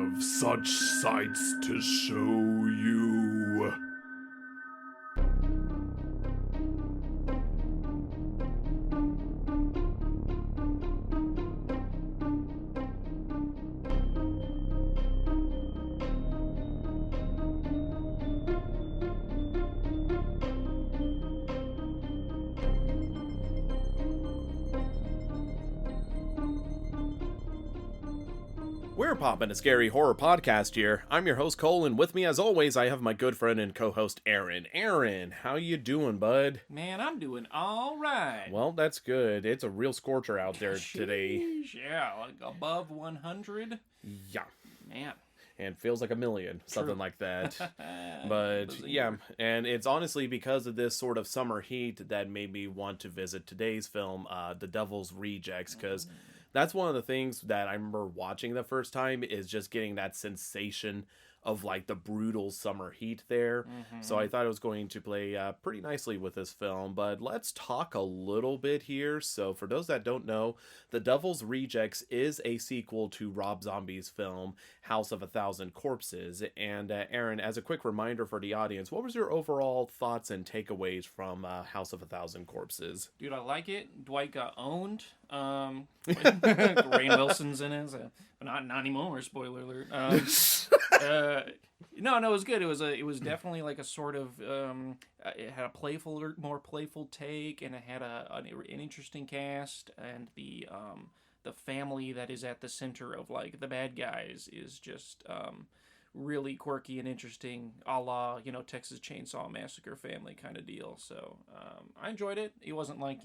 have such sights to show you. We're Poppin the Scary horror podcast here. I'm your host Coale, and with me as always I have my good friend and co-host Aaron. Aaron, how you doing, bud? Man, I'm doing all right. Well, that's good. It's a real scorcher out there today. Yeah, like above 100. Yeah. Man. And feels like a million, something like that. But yeah, and it's honestly because of this sort of summer heat that made me want to visit today's film, The Devil's Rejects, because that's one of the things that I remember watching the first time is just getting that sensation of like the brutal summer heat there. So I thought it was going to play pretty nicely with this film. But let's talk a little bit here. So for those that don't know, The Devil's Rejects is a sequel to Rob Zombie's film House of a Thousand Corpses. And Aaron, as a quick reminder for the audience, what was your overall thoughts and takeaways from House of a Thousand Corpses? Dude, I like it. Dwight got owned. Rainn Wilson's in it, but not anymore. Spoiler alert. No, it was good. It was definitely like a sort of it had a more playful take, and it had an interesting cast, and the family that is at the center of like the bad guys is just really quirky and interesting, a la, Texas Chainsaw Massacre family kind of deal. So I enjoyed it. It wasn't like,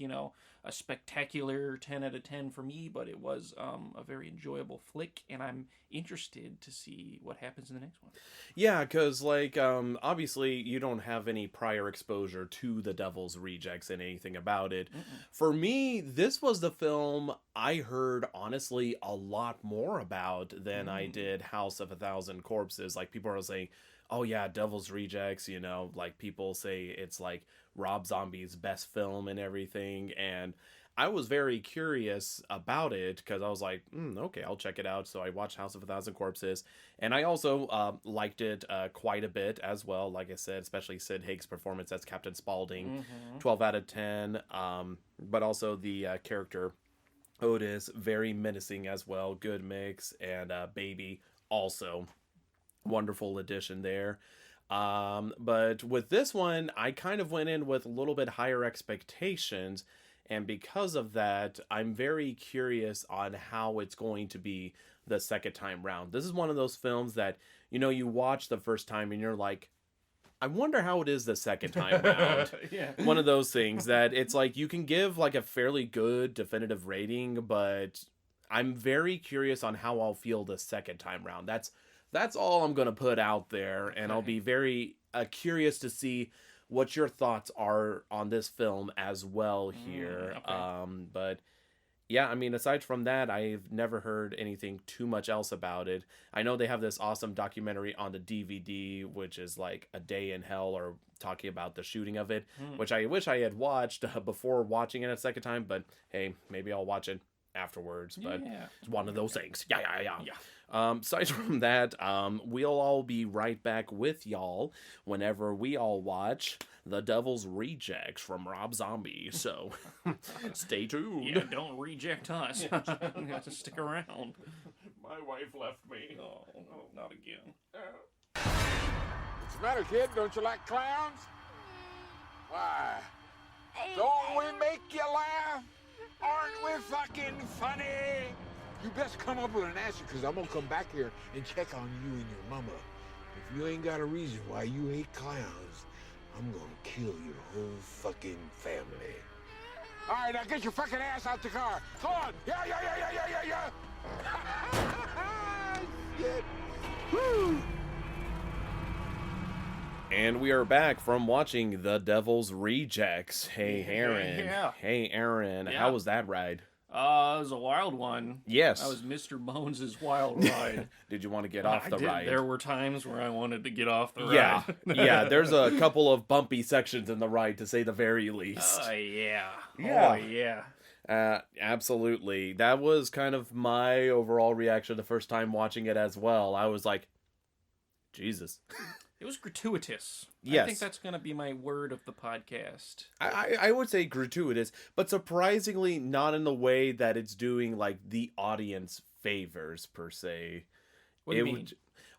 a spectacular 10 out of 10 for me, but it was a very enjoyable flick, and I'm interested to see what happens in the next one. Yeah, because obviously you don't have any prior exposure to The Devil's Rejects and anything about it. For me, this was the film I heard honestly a lot more about than I did House of a Thousand Corpses. Like, people are saying, oh yeah, Devil's Rejects, like people say it's like Rob Zombie's best film and everything, and I was very curious about it because I was like, okay, I'll check it out. So I watched House of a Thousand Corpses, and I also liked it quite a bit as well. Like I said, especially Sid Haig's performance as Captain Spaulding, 12 out of 10. But also the character Otis, very menacing as well. Good mix, and Baby also wonderful addition there. But with this one, I kind of went in with a little bit higher expectations. And because of that, I'm very curious on how it's going to be the second time round. This is one of those films that, you watch the first time and you're like, I wonder how it is the second time round. Yeah. One of those things that it's like you can give like a fairly good definitive rating, but I'm very curious on how I'll feel the second time round. That's all I'm going to put out there, and I'll be very curious to see what your thoughts are on this film as well here. But yeah, I mean, aside from that, I've never heard anything too much else about it. I know they have this awesome documentary on the DVD, which is like A Day in Hell, or talking about the shooting of it, which I wish I had watched before watching it a second time, but hey, maybe I'll watch it afterwards. But it's one of those things. Yeah. Aside from that, we'll all be right back with y'all whenever we all watch The Devil's Rejects from Rob Zombie. So stay tuned. Yeah, don't reject us. You have to stick around. My wife left me. Oh, not again. What's the matter, kid? Don't you like clowns? Why? Don't we make you laugh? Aren't we fucking funny? You best come up with an answer, because I'm going to come back here and check on you and your mama. If you ain't got a reason why you hate clowns, I'm going to kill your whole fucking family. All right, now get your fucking ass out the car. Come on. Yeah. Shit. Woo. And we are back from watching The Devil's Rejects. Hey, Aaron. Yeah. Hey, Aaron. Yeah. How was that ride? It was a wild one. Yes. That was Mr. Bones' wild ride. Did you want to get off the ride? There were times where I wanted to get off the Yeah. ride. Yeah, there's a couple of bumpy sections in the ride, to say the very least. Yeah. Yeah. Oh, yeah. Absolutely. That was kind of my overall reaction the first time watching it as well. I was like, Jesus. It was gratuitous. Yes. I think that's going to be my word of the podcast. I would say gratuitous, but surprisingly not in the way that it's doing like the audience favors per se. What do you mean?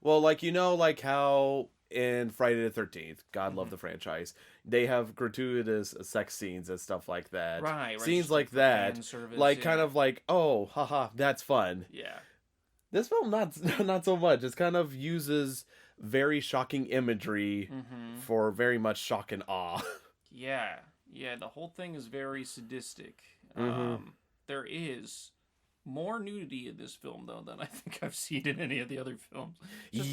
Well, like, like how in Friday the 13th, God love the franchise, they have gratuitous sex scenes and stuff like that. Right. Scenes just like that. fan service, Like, kind of like, oh, haha, that's fun. Yeah. This film, not so much. It kind of uses very shocking imagery for very much shock and awe. Yeah. Yeah, the whole thing is very sadistic. There is more nudity in this film, though, than I think I've seen in any of the other films. Just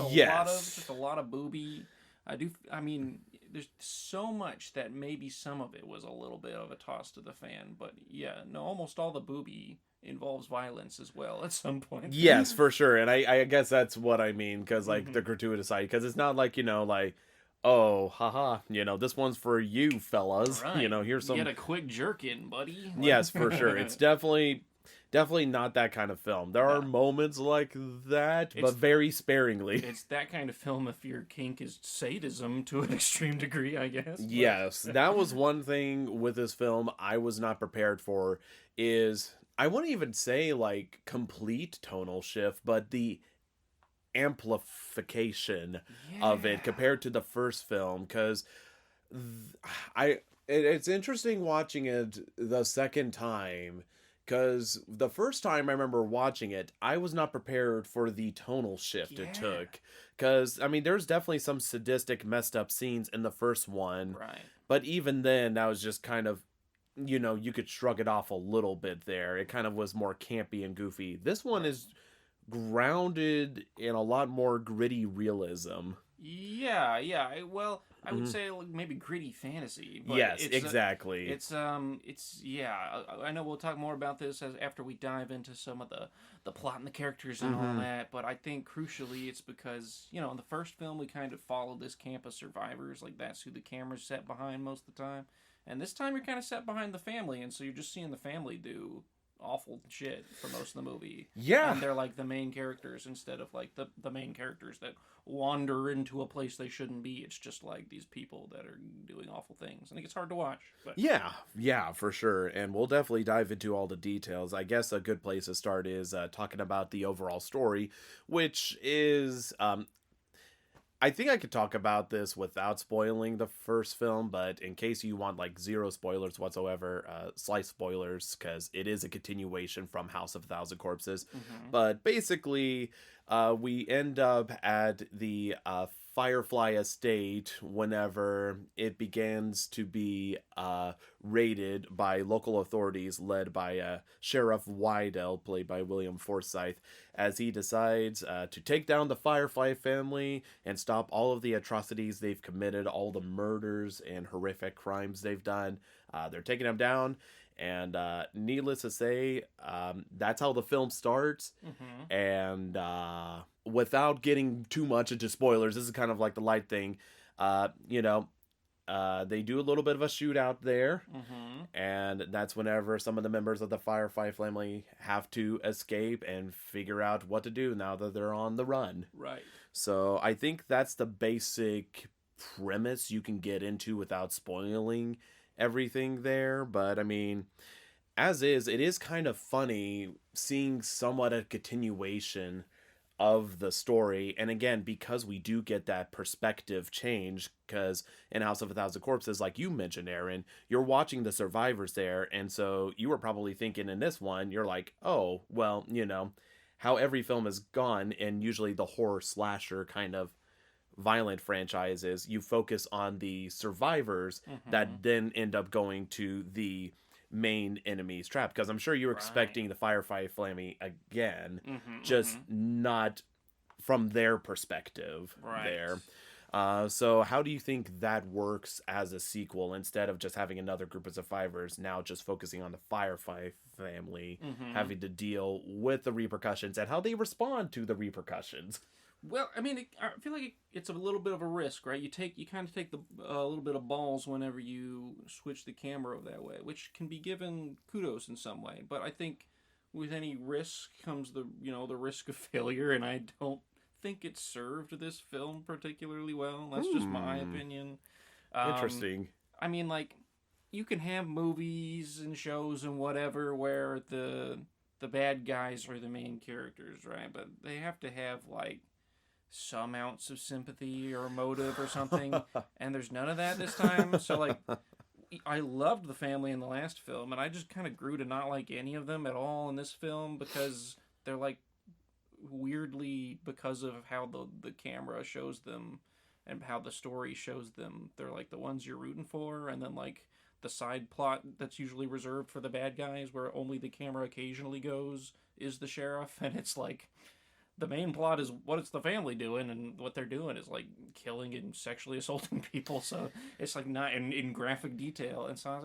a lot of booby. I mean, there's so much that maybe some of it was a little bit of a toss to the fan, but yeah, no, almost all the booby involves violence as well at some point. Yes, for sure. And I guess that's what I mean, because like the gratuitous side, because it's not like, like, oh, haha, this one's for you fellas. Right. Here's some. Get a quick jerk in, buddy. Yes, for sure. It's definitely not that kind of film. There are moments like that, but very sparingly. It's that kind of film if your kink is sadism to an extreme degree, I guess. Yes, that was one thing with this film I was not prepared for, is I wouldn't even say like complete tonal shift, but the amplification of it compared to the first film, because it's interesting watching it the second time, because the first time I remember watching it, I was not prepared for the tonal shift it took, because I mean there's definitely some sadistic messed up scenes in the first one, right, but even then that was just kind of, you could shrug it off a little bit there. It kind of was more campy and goofy. This one is grounded in a lot more gritty realism. Yeah. Well, I would say like maybe gritty fantasy. But yes, exactly. It's yeah. I know we'll talk more about this after we dive into some of the plot and the characters and all that. But I think crucially, it's because in the first film we kind of followed this camp of survivors. Like that's who the camera's set behind most of the time. And this time you're kind of set behind the family, and so you're just seeing the family do awful shit for most of the movie. Yeah. And they're like the main characters instead of like the main characters that wander into a place they shouldn't be. It's just like these people that are doing awful things. And it gets hard to watch. But. Yeah, for sure. And we'll definitely dive into all the details. I guess a good place to start is talking about the overall story, which is... I think I could talk about this without spoiling the first film, but in case you want like zero spoilers whatsoever, slight spoilers, because it is a continuation from House of a Thousand Corpses. But basically, we end up at the Firefly estate whenever it begins to be raided by local authorities led by Sheriff Wydell, played by William Forsythe, as he decides to take down the Firefly family and stop all of the atrocities they've committed, all the murders and horrific crimes they've done. They're taking them down, and needless to say, that's how the film starts. And without getting too much into spoilers, this is kind of like the light thing. They do a little bit of a shootout there, and that's whenever some of the members of the Firefly family have to escape and figure out what to do now that they're on the run. Right. So I think that's the basic premise you can get into without spoiling everything there. But I mean, as is, it is kind of funny seeing somewhat a continuation of the story. And again, because we do get that perspective change, because in House of a Thousand Corpses, like you mentioned, Aaron, you're watching the survivors there, and so you were probably thinking in this one, you're like, oh, well, how every film has gone, and usually the horror slasher kind of violent franchises, you focus on the survivors that then end up going to the main enemy's trap, because I'm sure you were expecting the Firefly family again, just not from their perspective there. So how do you think that works as a sequel, instead of just having another group of survivors, now just focusing on the Firefly family having to deal with the repercussions and how they respond to the repercussions? Well, I mean, I feel like it's a little bit of a risk, right? You kind of take a little bit of balls whenever you switch the camera that way, which can be given kudos in some way. But I think with any risk comes the risk of failure, and I don't think it served this film particularly well. That's just my opinion. Interesting. I mean, like, you can have movies and shows and whatever where the bad guys are the main characters, right? But they have to have, like, some ounce of sympathy or motive or something, and there's none of that this time. So, like, I loved the family in the last film, and I just kind of grew to not like any of them at all in this film because they're, like, weirdly, because of how the camera shows them and how the story shows them, they're, like, the ones you're rooting for, and then, like, the side plot that's usually reserved for the bad guys where only the camera occasionally goes is the sheriff, and it's like the main plot is what it's the family doing, and what they're doing is like killing and sexually assaulting people, so it's like not in graphic detail. And so I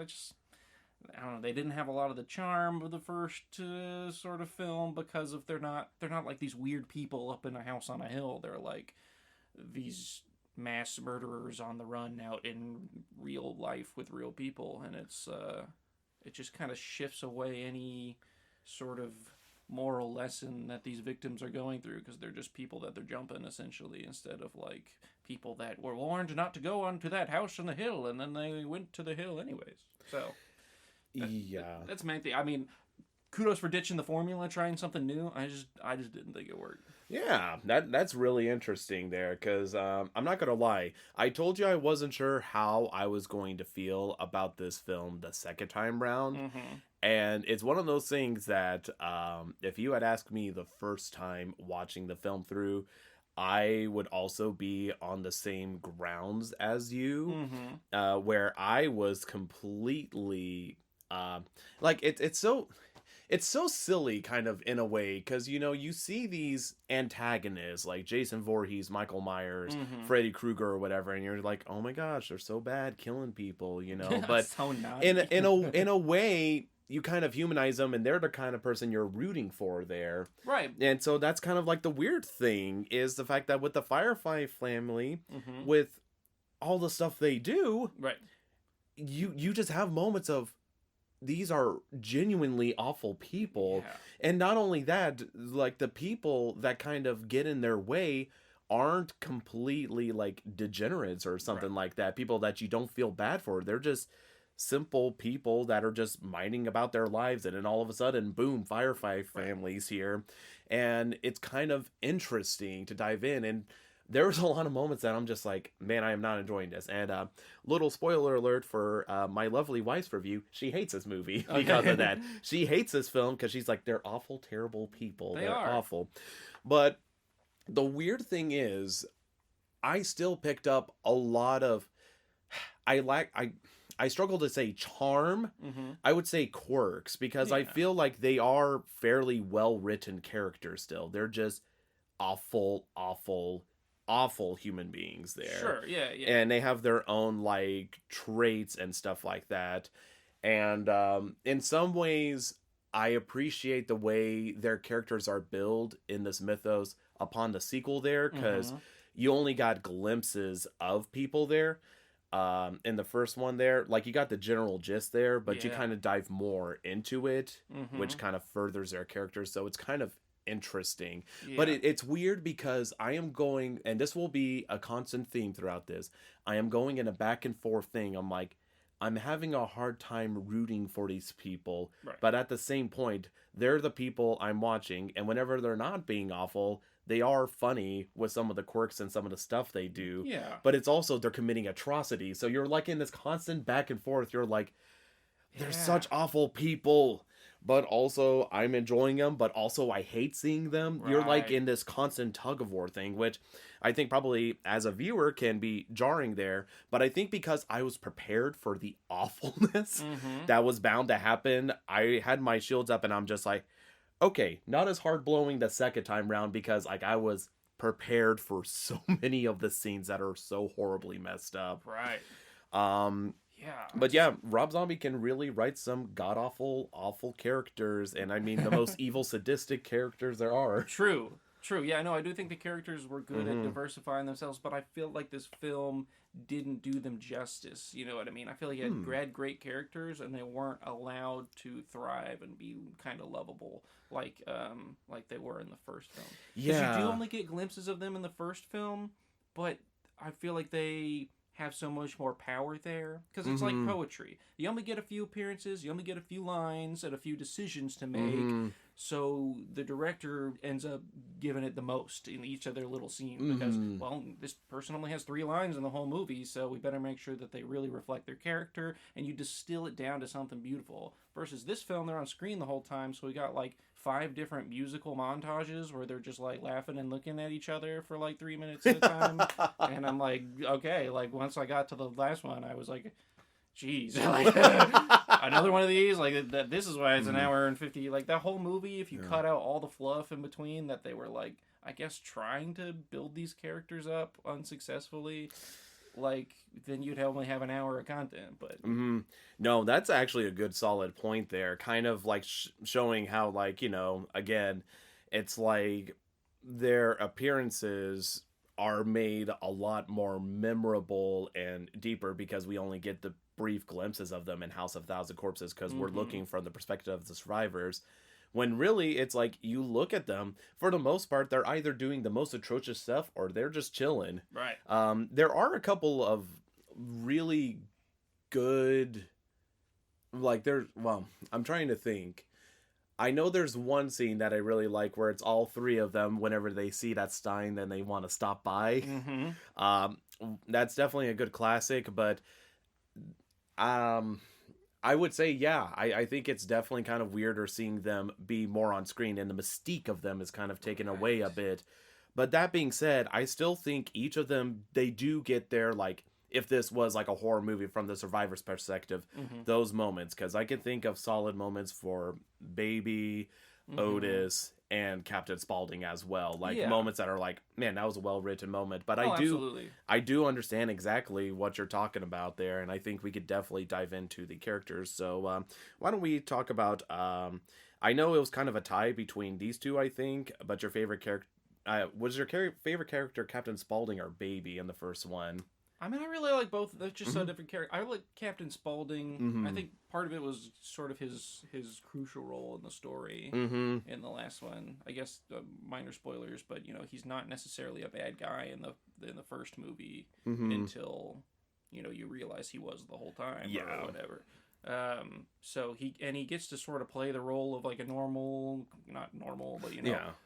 don't know, they didn't have a lot of the charm of the first sort of film because of they're not like these weird people up in a house on a hill. They're like these mass murderers on the run out in real life with real people, and it just kind of shifts away any sort of moral lesson that these victims are going through because they're just people that they're jumping essentially, instead of like people that were warned not to go onto that house on the hill and then they went to the hill anyways. So that's my thing. I mean, kudos for ditching the formula, trying something new. I just didn't think it worked. Yeah, that's really interesting there, because I'm not gonna lie, I told you I wasn't sure how I was going to feel about this film the second time round, and it's one of those things that if you had asked me the first time watching the film through, I would also be on the same grounds as you, where I was completely like it's so silly kind of in a way, because, you know, you see these antagonists like Jason Voorhees, Michael Myers, Freddy Krueger or whatever, and you're like, oh my gosh, they're so bad killing people, you know. But so in a way, you kind of humanize them, and they're the kind of person you're rooting for there. Right. And so that's kind of like the weird thing is the fact that with the Firefly family, with all the stuff they do, right, you just have moments of, these are genuinely awful people. Yeah. And not only that, like, the people that kind of get in their way aren't completely like degenerates or something like that. People that you don't feel bad for. They're just simple people that are just minding about their lives, and then all of a sudden, boom, Firefly family's here. And it's kind of interesting to dive in, and there's a lot of moments that I'm just like, man, I am not enjoying this. And little spoiler alert for my lovely wife's review, she hates this movie because of that. She hates this film because she's like, they're awful, terrible people. They're awful. But the weird thing is, I still picked up a lot of, I struggle to say charm. I would say quirks, because I feel like they are fairly well-written characters still. They're just awful human beings there. Sure, yeah. And they have their own, like, traits and stuff like that. And in some ways, I appreciate the way their characters are built in this mythos upon the sequel there, because you only got glimpses of people there. In the first one there, like, you got the general gist there, but you kind of dive more into it, which kind of furthers their characters. So it's kind of interesting. But it's weird because I am going, and this will be a constant theme throughout this, I am going in a back and forth thing. I'm like, I'm having a hard time rooting for these people, but at the same point, they're the people I'm watching, and whenever they're not being awful, they are funny with some of the quirks and some of the stuff they do. But it's also, they're committing atrocities, so you're like in this constant back and forth. You're like, they're such awful people, but also I'm enjoying them, but also I hate seeing them. You're like in this constant tug of war thing, which I think probably as a viewer can be jarring there. But I think because I was prepared for the awfulness that was bound to happen, I had my shields up, and I'm just like, okay, not as hard blowing the second time round, because like I was prepared for so many of the scenes that are so horribly messed up. But yeah, Rob Zombie can really write some god-awful, awful characters, and I mean the most evil, sadistic characters there are. True. True. Yeah, no, I do think the characters were good at diversifying themselves, but I feel like this film didn't do them justice. You know what I mean? I feel like it had great characters, and they weren't allowed to thrive and be kind of lovable like they were in the first film. Yeah. You do only get glimpses of them in the first film, but I feel like they have so much more power there because it's like poetry. You only get a few appearances, you only get a few lines and a few decisions to make. So the director ends up giving it the most in each of their little scenes because, well, this person only has 3 lines in the whole movie, so we better make sure that they really reflect their character, and you distill it down to something beautiful. Versus this film, they're on screen the whole time, so we got like 5 different musical montages where they're just like laughing and looking at each other for like 3 minutes at a time. And I'm like, okay, like once I got to the last one, I was like, jeez, like, another one of these, like this is why it's an hour and 50. Like that whole movie, if you cut out all the fluff in between that they were like, I guess trying to build these characters up unsuccessfully, like then you'd only have an hour of content. But no, that's actually a good solid point there, kind of like showing how, like, you know, again, it's like their appearances are made a lot more memorable and deeper because we only get the brief glimpses of them in House of Thousand Corpses because we're looking from the perspective of the survivors, when really it's like you look at them, for the most part they're either doing the most atrocious stuff or they're just chilling. Right. There are a couple of really good, like, I'm trying to think. I know there's one scene that I really like where it's all 3 of them. Whenever they see that Stein, then they want to stop by. That's definitely a good classic, but I would say, yeah, I think it's definitely kind of weirder seeing them be more on screen, and the mystique of them is kind of taken away a bit. But that being said, I still think each of them, they do get their, like, if this was like a horror movie from the survivor's perspective, those moments, because I can think of solid moments for Baby, Otis, and Captain Spaulding as well. Like moments that are like, man, that was a well-written moment. But I do understand exactly what you're talking about there, and I think we could definitely dive into the characters. So why don't we talk about, I know it was kind of a tie between these two, I think, but your favorite character, was your favorite character Captain Spaulding or Baby in the first one? I mean, I really like both. They're just so different characters. I like Captain Spaulding. I think part of it was sort of his crucial role in the story in the last one. I guess minor spoilers, but you know he's not necessarily a bad guy in the first movie until you realize he was the whole time or whatever. So he gets to sort of play the role of like a not normal, but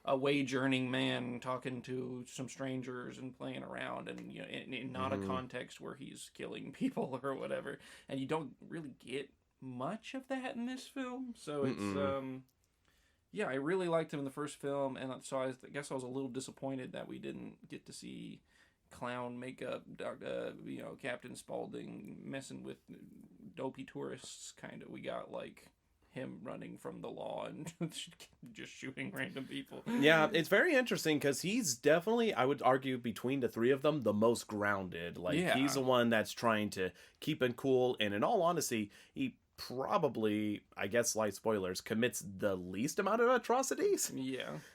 a wage earning man talking to some strangers and playing around, and in not a context where he's killing people or whatever. And you don't really get much of that in this film. So it's I really liked him in the first film, and so I guess I was a little disappointed that we didn't get to see clown makeup, Captain Spaulding messing with dopey tourists, kind of. We got like him running from the law and just shooting random people. Yeah, it's very interesting because he's definitely, I would argue, between the 3 of them, the most grounded. Like he's the one that's trying to keep it cool, and in all honesty, he probably, I guess, slight spoilers, commits the least amount of atrocities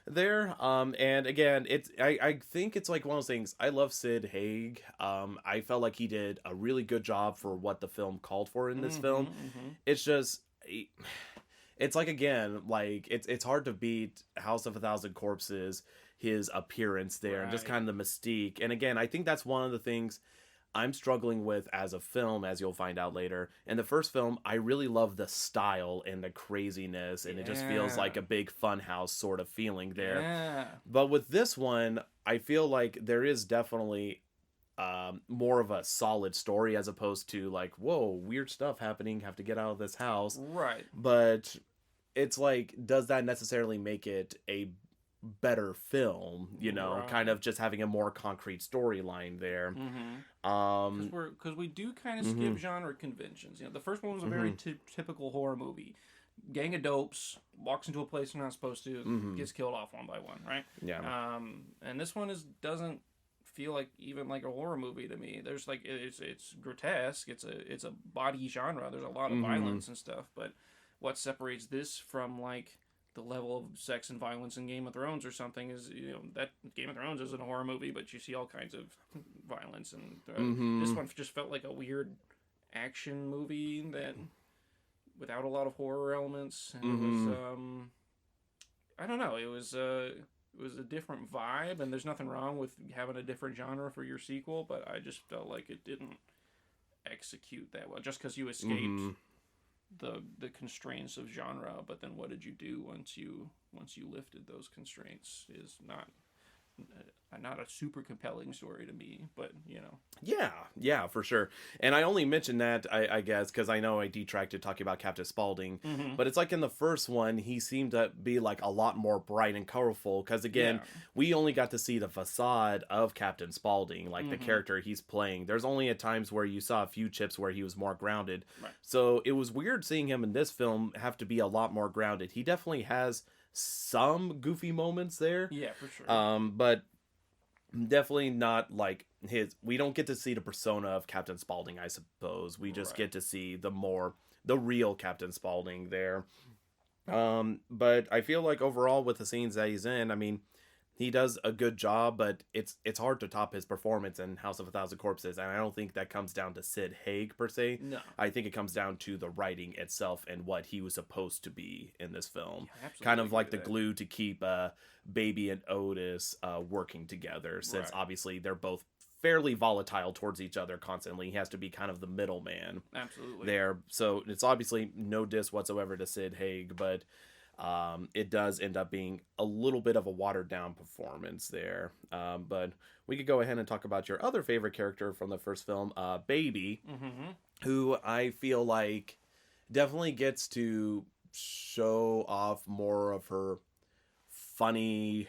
there. And again, I think it's like one of those things. I love Sid Haig. I felt like he did a really good job for what the film called for in this film. It's just, it's like, again, like it's hard to beat House of a Thousand Corpses, his appearance there, and just kind of the mystique. And again, I think that's one of the things I'm struggling with as a film, as you'll find out later. In the first film, I really love the style and the craziness, and it just feels like a big funhouse sort of feeling there. But with this one, I feel like there is definitely more of a solid story, as opposed to like, whoa, weird stuff happening, have to get out of this house. Right. But it's like, does that necessarily make it a better film, kind of just having a more concrete storyline there? Because we do kind of skip genre conventions. The first one was a very typical horror movie. Gang of dopes walks into a place they're not supposed to, gets killed off one by one, right? And this one doesn't feel like even like a horror movie to me. There's like, it's grotesque, it's a body genre, there's a lot of violence and stuff, but what separates this from like the level of sex and violence in Game of Thrones or something is, that Game of Thrones isn't a horror movie, but you see all kinds of violence, and this one just felt like a weird action movie that without a lot of horror elements, and it was I don't know, it was a different vibe, and there's nothing wrong with having a different genre for your sequel, but I just felt like it didn't execute that well, just because you escaped the constraints of genre, but then what did you do once you lifted those constraints is not a super compelling story to me, but Yeah, for sure. And I only mentioned that, I guess, because I know I detracted talking about Captain Spaulding, but it's like in the first one, he seemed to be like a lot more bright and colorful, because again, we only got to see the facade of Captain Spaulding, like the character he's playing. There's only at times where you saw a few chips where he was more grounded. Right. So it was weird seeing him in this film have to be a lot more grounded. He definitely has some goofy moments there. Yeah, for sure. But definitely not like we don't get to see the persona of Captain Spaulding, I suppose. We just get to see the real Captain Spaulding there. But I feel like overall with the scenes that he's in, I mean, he does a good job, but it's hard to top his performance in House of a Thousand Corpses, and I don't think that comes down to Sid Haig per se. No. I think it comes down to the writing itself and what he was supposed to be in this film. Yeah, kind of like the glue to keep Baby and Otis working together, since obviously they're both fairly volatile towards each other constantly. He has to be kind of the middleman. Absolutely. There. So it's obviously no diss whatsoever to Sid Haig, but it does end up being a little bit of a watered down performance there. But we could go ahead and talk about your other favorite character from the first film, Baby, who I feel like definitely gets to show off more of her funny,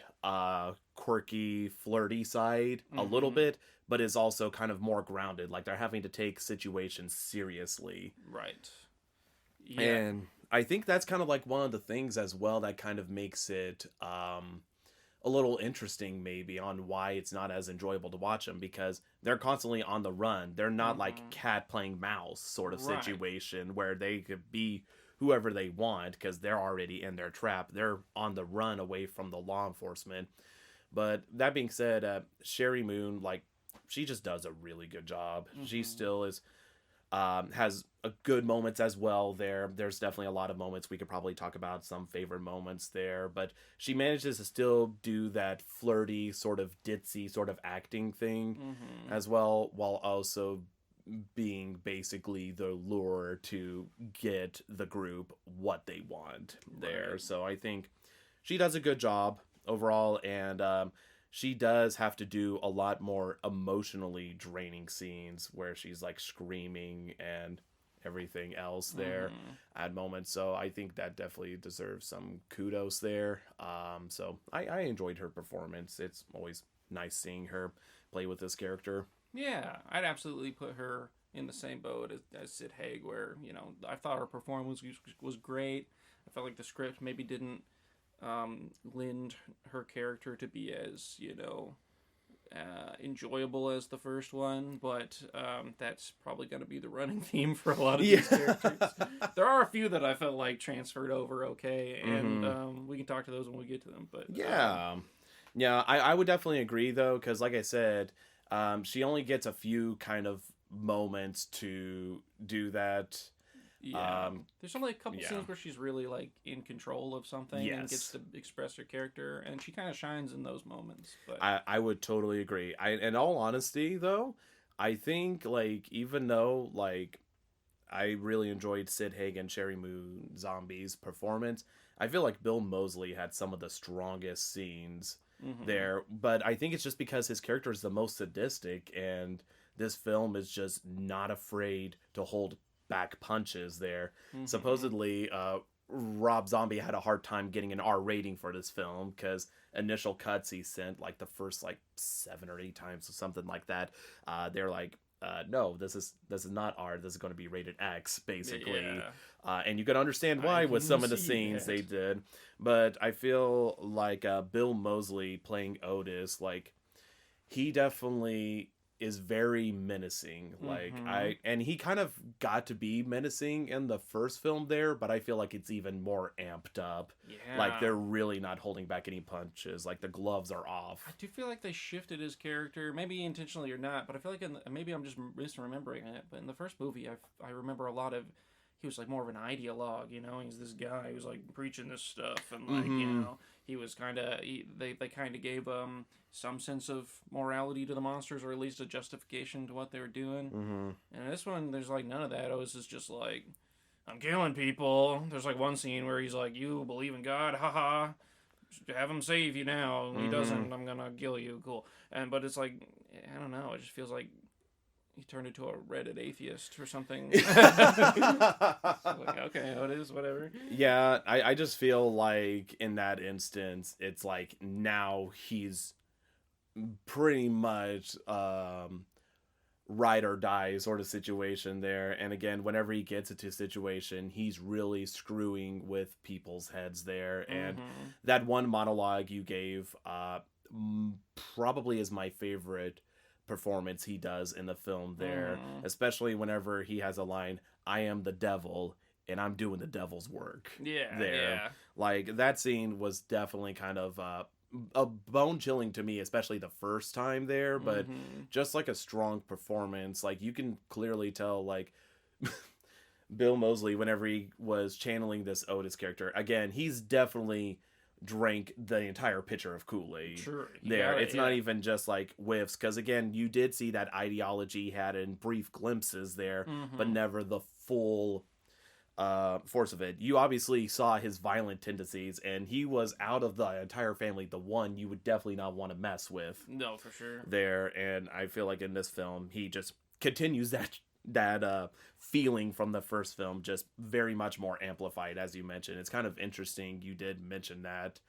quirky, flirty side a little bit, but is also kind of more grounded. Like they're having to take situations seriously. Right. Yeah. And I think that's kind of like one of the things as well that kind of makes it a little interesting maybe on why it's not as enjoyable to watch them, because they're constantly on the run. They're not like cat playing mouse sort of situation where they could be whoever they want because they're already in their trap. They're on the run away from the law enforcement. But that being said, Sherry Moon, like, she just does a really good job. She still is has a good moments as well there. There's definitely a lot of moments. We could probably talk about some favorite moments there, but she manages to still do that flirty sort of ditzy sort of acting thing as well, while also being basically the lure to get the group what they want there. So I think she does a good job overall, and she does have to do a lot more emotionally draining scenes where she's like screaming and everything else there at moments. So I think that definitely deserves some kudos there. So I enjoyed her performance. It's always nice seeing her play with this character. Yeah, I'd absolutely put her in the same boat as Sid Haig, where, you know, I thought her performance was great. I felt like the script maybe didn't lend her character to be as, you know, enjoyable as the first one, but that's probably going to be the running theme for a lot of these characters. There are a few that I felt like transferred over okay, and we can talk to those when we get to them. But I would definitely agree though, because like I said, she only gets a few kind of moments to do that. There's only a couple scenes where she's really like in control of something and gets to express her character, and she kind of shines in those moments. But I would totally agree. In all honesty though, I think like even though like I really enjoyed Sid Haig and Sherry Moon Zombie's performance, I feel like Bill Moseley had some of the strongest scenes there, but I think it's just because his character is the most sadistic, and this film is just not afraid to hold back punches there. Supposedly Rob Zombie had a hard time getting an R rating for this film because initial cuts he sent like the first like 7 or 8 times or something like that. They're like, no, this is not R, this is going to be rated X basically. And you can understand why with some of the scenes they did, but I feel like Bill Moseley playing Otis, like he definitely is very menacing. Like Mhm. and he kind of got to be menacing in the first film there, but I feel like it's even more amped up. Yeah. Like they're really not holding back any punches. Like the gloves are I off. do feel like they shifted his character, maybe intentionally or not, but I feel like maybe I'm just misremembering it. But in the first movie, I remember a lot of he was like more of an ideologue, you know. He's this guy who's like preaching this stuff, and like you Mhm. know, he was kind of they kind of gave some sense of morality to the monsters, or at least a justification to what they were doing. Mhm. And in this one, there's like none of that. It was just like I'm killing people. There's like one scene where he's like, "You believe in God? Haha. Have him save you now. He doesn't. I'm gonna kill you. Cool." And but it's like I don't know. It just feels like he turned into a Reddit atheist or something. Like, okay, it is whatever. Yeah, I just feel like in that instance, it's like now he's pretty much ride or die sort of situation there. And again, whenever he gets into a situation, he's really screwing with people's heads there. And that one monologue you gave probably is my favorite performance he does in the film there, especially whenever he has a line, "I am the devil and I'm doing the devil's work." Yeah, there. yeah. Like that scene was definitely kind of a bone chilling to me, especially the first time there, but just like a strong performance. Like you can clearly tell like Bill Moseley, whenever he was channeling this Otis character, again, he's definitely drank the entire pitcher of Kool-Aid. Sure. There. It's not even just like whiffs, because again, you did see that ideology he had in brief glimpses there, but never the full force of it. You obviously saw his violent tendencies, and he was out of the entire family the one you would definitely not want to mess with. No, for sure. There, and I feel like in this film, he just continues that feeling from the first film, just very much more amplified, as you mentioned. It's kind of interesting you did mention that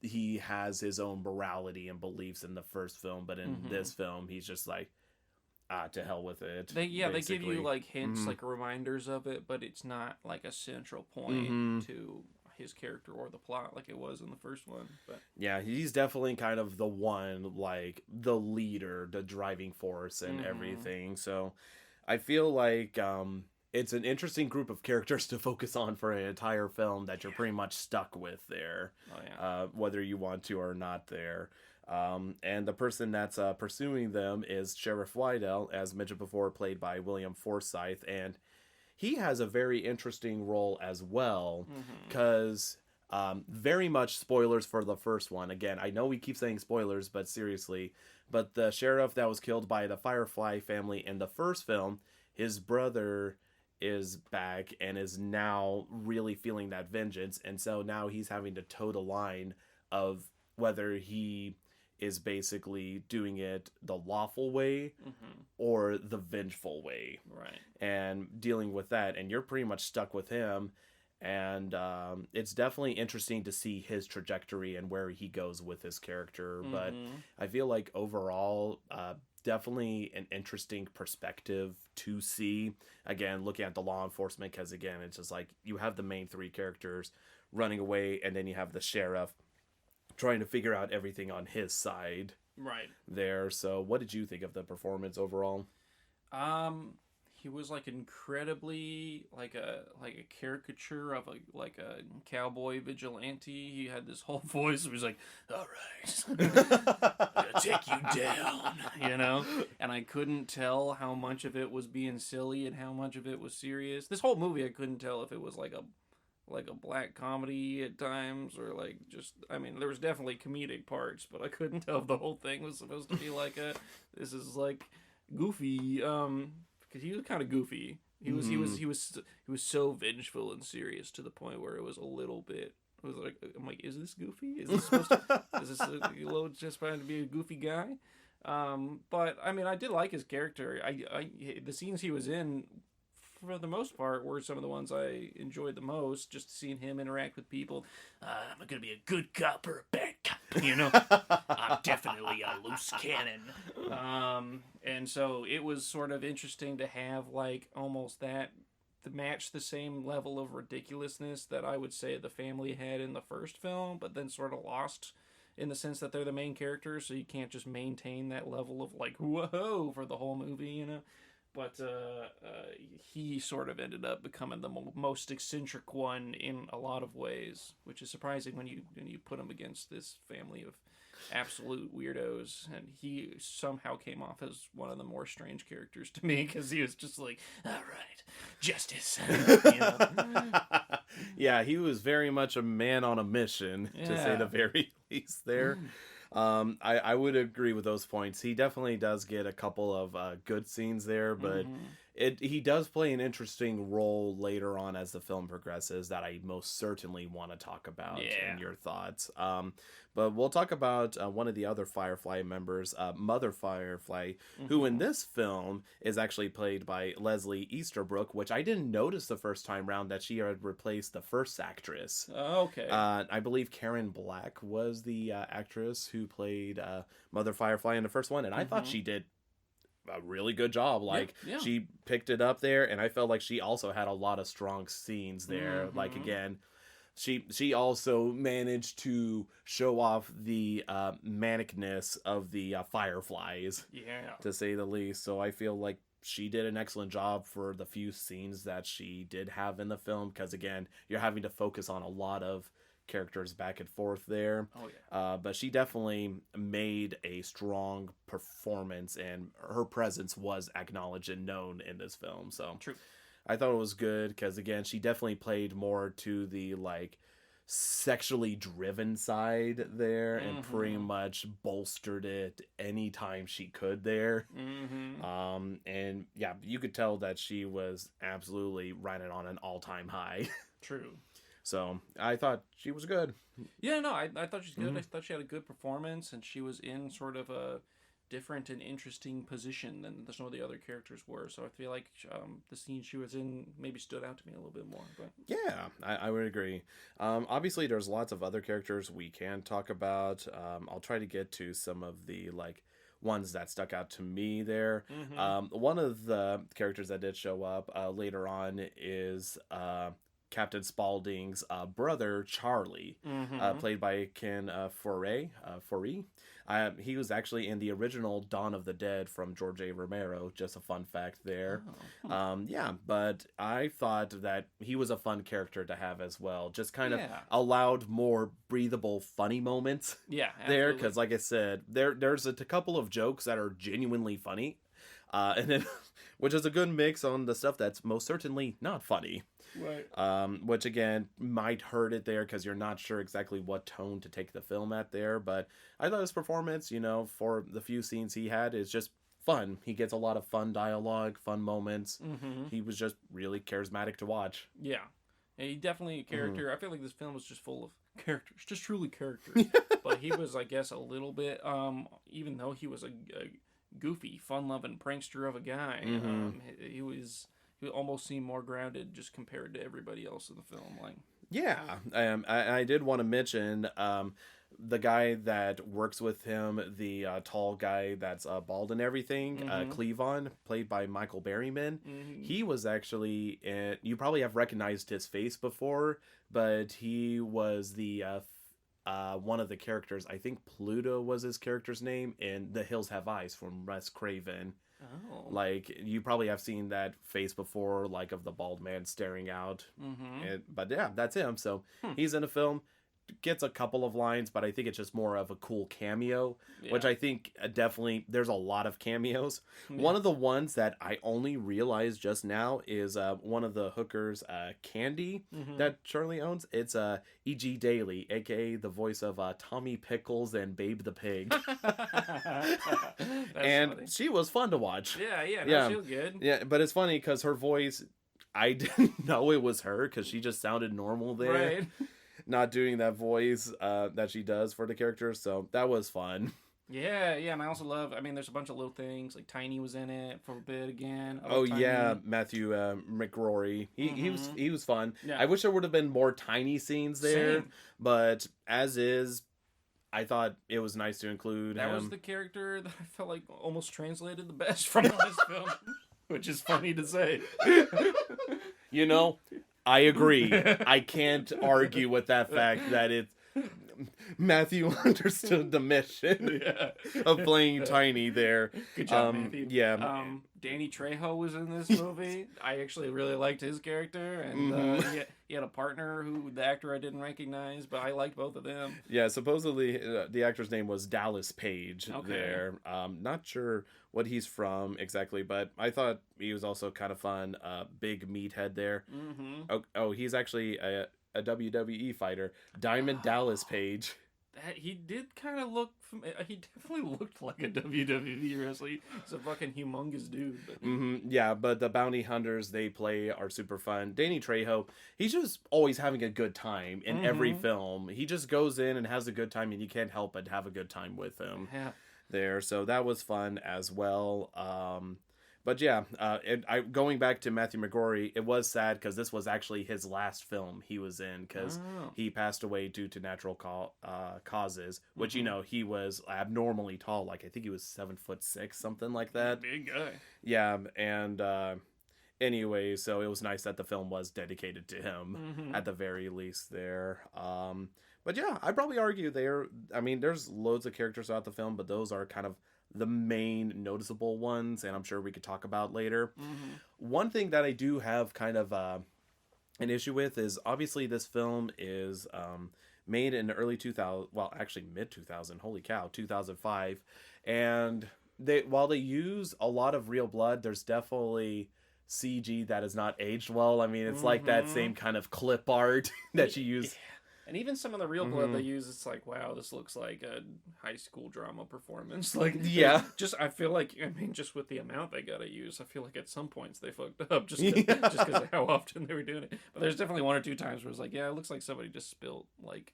he has his own morality and beliefs in the first film, but in this film he's just like, to hell with it. They give you like hints, Mhm. like reminders of it, but it's not like a central point Mhm. to his character or the plot like it was in the first one. But Yeah, he's definitely kind of the one, like the leader, the driving force and everything. So I feel like it's an interesting group of characters to focus on for an entire film that you're pretty much stuck with there, whether you want to or not there. And the person that's pursuing them is Sheriff Wydell, as mentioned before, played by William Forsythe, and he has a very interesting role as well, because very much spoilers for the first one. Again, I know we keep saying spoilers, but seriously, but the sheriff that was killed by the Firefly family in the first film, his brother is back and is now really feeling that vengeance, and so now he's having to toe the line of whether he is basically doing it the lawful way or the vengeful way, right, and dealing with that. And you're pretty much stuck with him, and it's definitely interesting to see his trajectory and where he goes with his character. But I feel like overall, definitely an interesting perspective to see, again, looking at the law enforcement, because again, it's just like you have the main three characters running away, and then you have the sheriff trying to figure out everything on his side right. there. So what did you think of the performance overall? He was like incredibly like a caricature of a cowboy vigilante. He had this whole voice. He was like, "All right, I'm gonna take you down," you know. And I couldn't tell how much of it was being silly and how much of it was serious. This whole movie, I couldn't tell if it was like a black comedy at times, or like just, I mean, there was definitely comedic parts, but I couldn't tell if the whole thing was supposed to be like this is like goofy, because he was kind of goofy. He was so vengeful and serious to the point where it was a little bit, it was like, I'm like, is this goofy? Is this supposed to, is this a little just trying to be a goofy guy? But I mean, I did like his character. The scenes he was in, for the most part, were some of the ones I enjoyed the most. Just seeing him interact with people. I'm gonna be a good cop or a bad cop, you know. I'm definitely a loose cannon. And so it was sort of interesting to have like almost that to match the same level of ridiculousness that I would say the family had in the first film, but then sort of lost in the sense that they're the main characters, so you can't just maintain that level of like whoa for the whole movie, you know. But he sort of ended up becoming the most eccentric one in a lot of ways, which is surprising when you put him against this family of absolute weirdos. And he somehow came off as one of the more strange characters to me, because he was just like, all right, justice. You know? Yeah, he was very much a man on a mission, to say the very least there. I would agree with those points. He definitely does get a couple of good scenes there, but he does play an interesting role later on as the film progresses that I most certainly want to talk about in your thoughts. But we'll talk about one of the other Firefly members, Mother Firefly, who in this film is actually played by Leslie Easterbrook, which I didn't notice the first time round that she had replaced the first actress. Okay. I believe Karen Black was the actress who played Mother Firefly in the first one, and I thought she did a really good job. Like, she picked it up there, and I felt like she also had a lot of strong scenes there. Like, again, she also managed to show off the manicness of the Fireflies, to say the least. So I feel like she did an excellent job for the few scenes that she did have in the film, because again, you're having to focus on a lot of characters back and forth there. But she definitely made a strong performance, and her presence was acknowledged and known in this film. So True. I thought it was good, because again, she definitely played more to the like sexually driven side there, and pretty much bolstered it anytime she could there. And yeah, you could tell that she was absolutely riding on an all-time high. True. So I thought she was good. Yeah, no, I thought she was good. I thought she had a good performance, and she was in sort of a different and interesting position than some of the other characters were. So I feel like the scene she was in maybe stood out to me a little bit more. But yeah, I would agree. Obviously, there's lots of other characters we can talk about. I'll try to get to some of the like ones that stuck out to me there. One of the characters that did show up later on is Captain Spaulding's brother, Charlie, played by Ken Foree. He was actually in the original Dawn of the Dead from George A. Romero. Just a fun fact there. Yeah, but I thought that he was a fun character to have as well. Just kind of allowed more breathable, funny moments there. Because like I said, there's a couple of jokes that are genuinely funny. And then, which is a good mix on the stuff that's most certainly not funny. Right. Which again might hurt it there, because you're not sure exactly what tone to take the film at there. But I thought his performance, you know, for the few scenes he had, is just fun. He gets a lot of fun dialogue, fun moments. He was just really charismatic to watch. Yeah. And he definitely a character. I feel like this film was just full of characters, just truly characters. But he was, I guess, a little bit, even though he was a goofy, fun-loving prankster of a guy, he almost seemed more grounded just compared to everybody else in the film. Like, yeah, I did want to mention the guy that works with him, the tall guy that's bald and everything, Cleavon, played by Michael Berryman. He was actually you probably have recognized his face before, but he was the one of the characters, I think Pluto was his character's name, in The Hills Have Eyes from Wes Craven. Oh. Like, you probably have seen that face before, like, of the bald man staring out. But yeah, that's him. So he's in a film, gets a couple of lines, but I think it's just more of a cool cameo, which I think definitely there's a lot of cameos. One of the ones that I only realized just now is one of the hookers, Candy, that Charlie owns. It's E.G. Daily, aka the voice of Tommy Pickles and Babe the Pig. And funny. She was fun to watch. Yeah, she was good. Yeah, but it's funny because her voice, I didn't know it was her, because she just sounded normal there. Right. Not doing that voice that she does for the character, so that was fun. Yeah, and I also love, there's a bunch of little things, like Tiny was in it for a bit again. Yeah, Matthew McRory. He was fun. Yeah. I wish there would have been more Tiny scenes there, Same. But as is, I thought it was nice to include him. That was the character that I felt like almost translated the best from this film, which is funny to say. You know, I agree. I can't argue with that fact that Matthew understood the mission of playing Tiny there. Good job, Matthew. Yeah. Danny Trejo was in this movie. I actually really liked his character, and he had a partner the actor I didn't recognize, but I liked both of them. Yeah, supposedly the actor's name was Dallas Page there. Not sure what he's from exactly, but I thought he was also kind of fun. Big meathead there. Oh, he's actually a WWE fighter, Diamond Dallas Page. He did kind of look. He definitely looked like a WWE wrestler. He's a fucking humongous dude. But... Yeah, but the bounty hunters they play are super fun. Danny Trejo, he's just always having a good time in every film. He just goes in and has a good time, and you can't help but have a good time with him there. So that was fun as well. But yeah, going back to Matthew McGrory, it was sad because this was actually his last film he was in because he passed away due to natural causes, which, you know, he was abnormally tall. Like, I think he was 7'6", something like that. Big guy. Yeah, and anyway, so it was nice that the film was dedicated to him at the very least there. But yeah, I'd probably argue there's loads of characters throughout the film, but those are kind of the main noticeable ones, and I'm sure we could talk about later. One thing that I do have kind of an issue with is obviously this film is made in the early 2000, well, actually mid 2000, holy cow, 2005, and while they use a lot of real blood, there's definitely CG that is not aged well. I mean, it's like that same kind of clip art that you use. And even some of the real blood they use, it's like, wow, this looks like a high school drama performance. Like, I feel like, just with the amount they gotta use, I feel like at some points they fucked up just because of how often they were doing it. But there's definitely one or two times where it's like, yeah, it looks like somebody just spilled, like,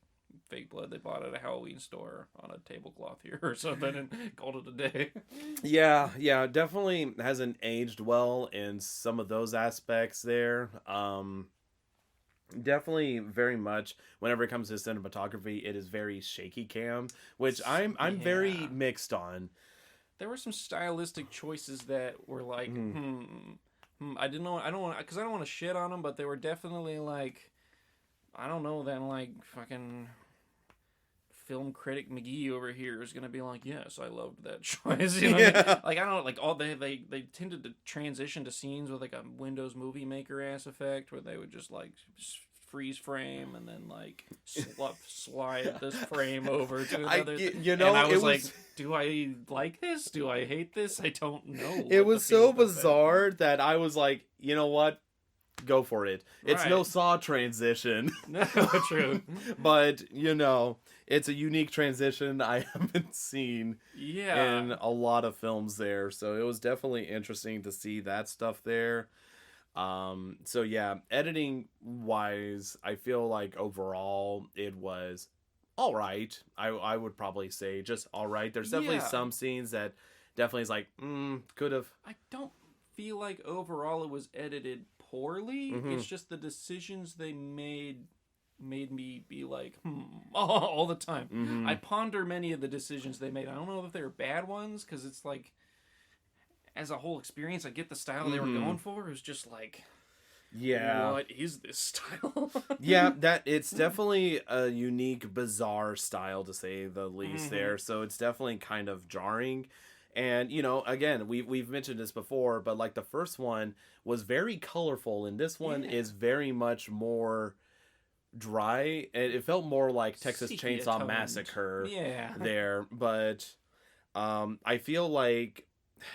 fake blood they bought at a Halloween store on a tablecloth here or something and called it a day. Yeah, definitely hasn't aged well in some of those aspects there. Definitely very much whenever it comes to cinematography, it is very shaky cam, which I'm very mixed on. There were some stylistic choices that were like, I don't want to shit on them, but they were definitely like, I don't know, then like fucking film critic McGee over here is gonna be like, yes, I loved that choice. You know what I mean? Like, I don't know, like all they tended to transition to scenes with like a Windows Movie Maker ass effect where they would just like freeze frame and then like slide this frame over to another. And I was like, do I like this? Do I hate this? I don't know. It was so bizarre that I was like, you know what? Go for it. It's no Saw transition. No, true. But, you know, it's a unique transition I haven't seen in a lot of films there. So it was definitely interesting to see that stuff there. So yeah, editing wise, I feel like overall it was all right. I would probably say just all right. There's definitely some scenes that definitely is like, could have. I don't feel like overall it was edited poorly. It's just the decisions they made me be like, all the time. I ponder many of the decisions they made. I don't know if they're bad ones, because it's like, as a whole experience, I get the style they were going for. It was just like, what is this style? That it's definitely a unique, bizarre style to say the least there. So it's definitely kind of jarring. And, you know, again, we've mentioned this before, but like the first one was very colorful, and this one is very much more dry. And it felt more like Texas Chainsaw Massacre there. But I feel like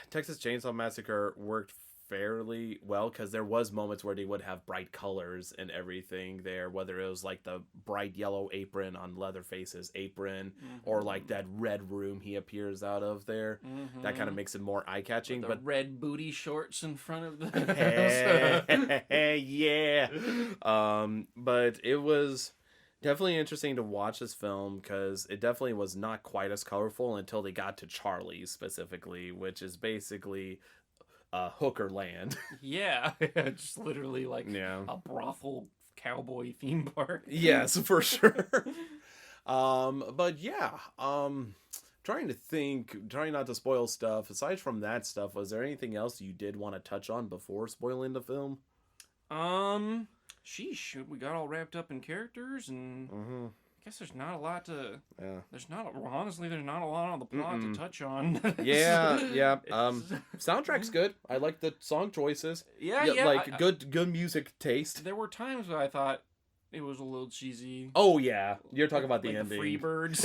Texas Chainsaw Massacre worked fairly well because there was moments where they would have bright colors and everything there, whether it was like the bright yellow apron on Leatherface's apron or like that red room he appears out of there. That kind of makes it more eye-catching. With but red booty shorts in front of the but it was definitely interesting to watch this film because it definitely was not quite as colorful until they got to Charlie's specifically, which is basically hooker land. Just literally like a brothel cowboy theme park. Yes, for sure. But yeah, trying not to spoil stuff. Aside from that stuff, was there anything else you did want to touch on before spoiling the film? Sheesh, we got all wrapped up in characters and guess there's not a lot to. Yeah. Honestly, there's not a lot on the plot to touch on. Yeah. Soundtrack's good. I like the song choices. Yeah. Like good music taste. There were times where I thought it was a little cheesy. Oh yeah, you're talking about the like ending. The Freebirds.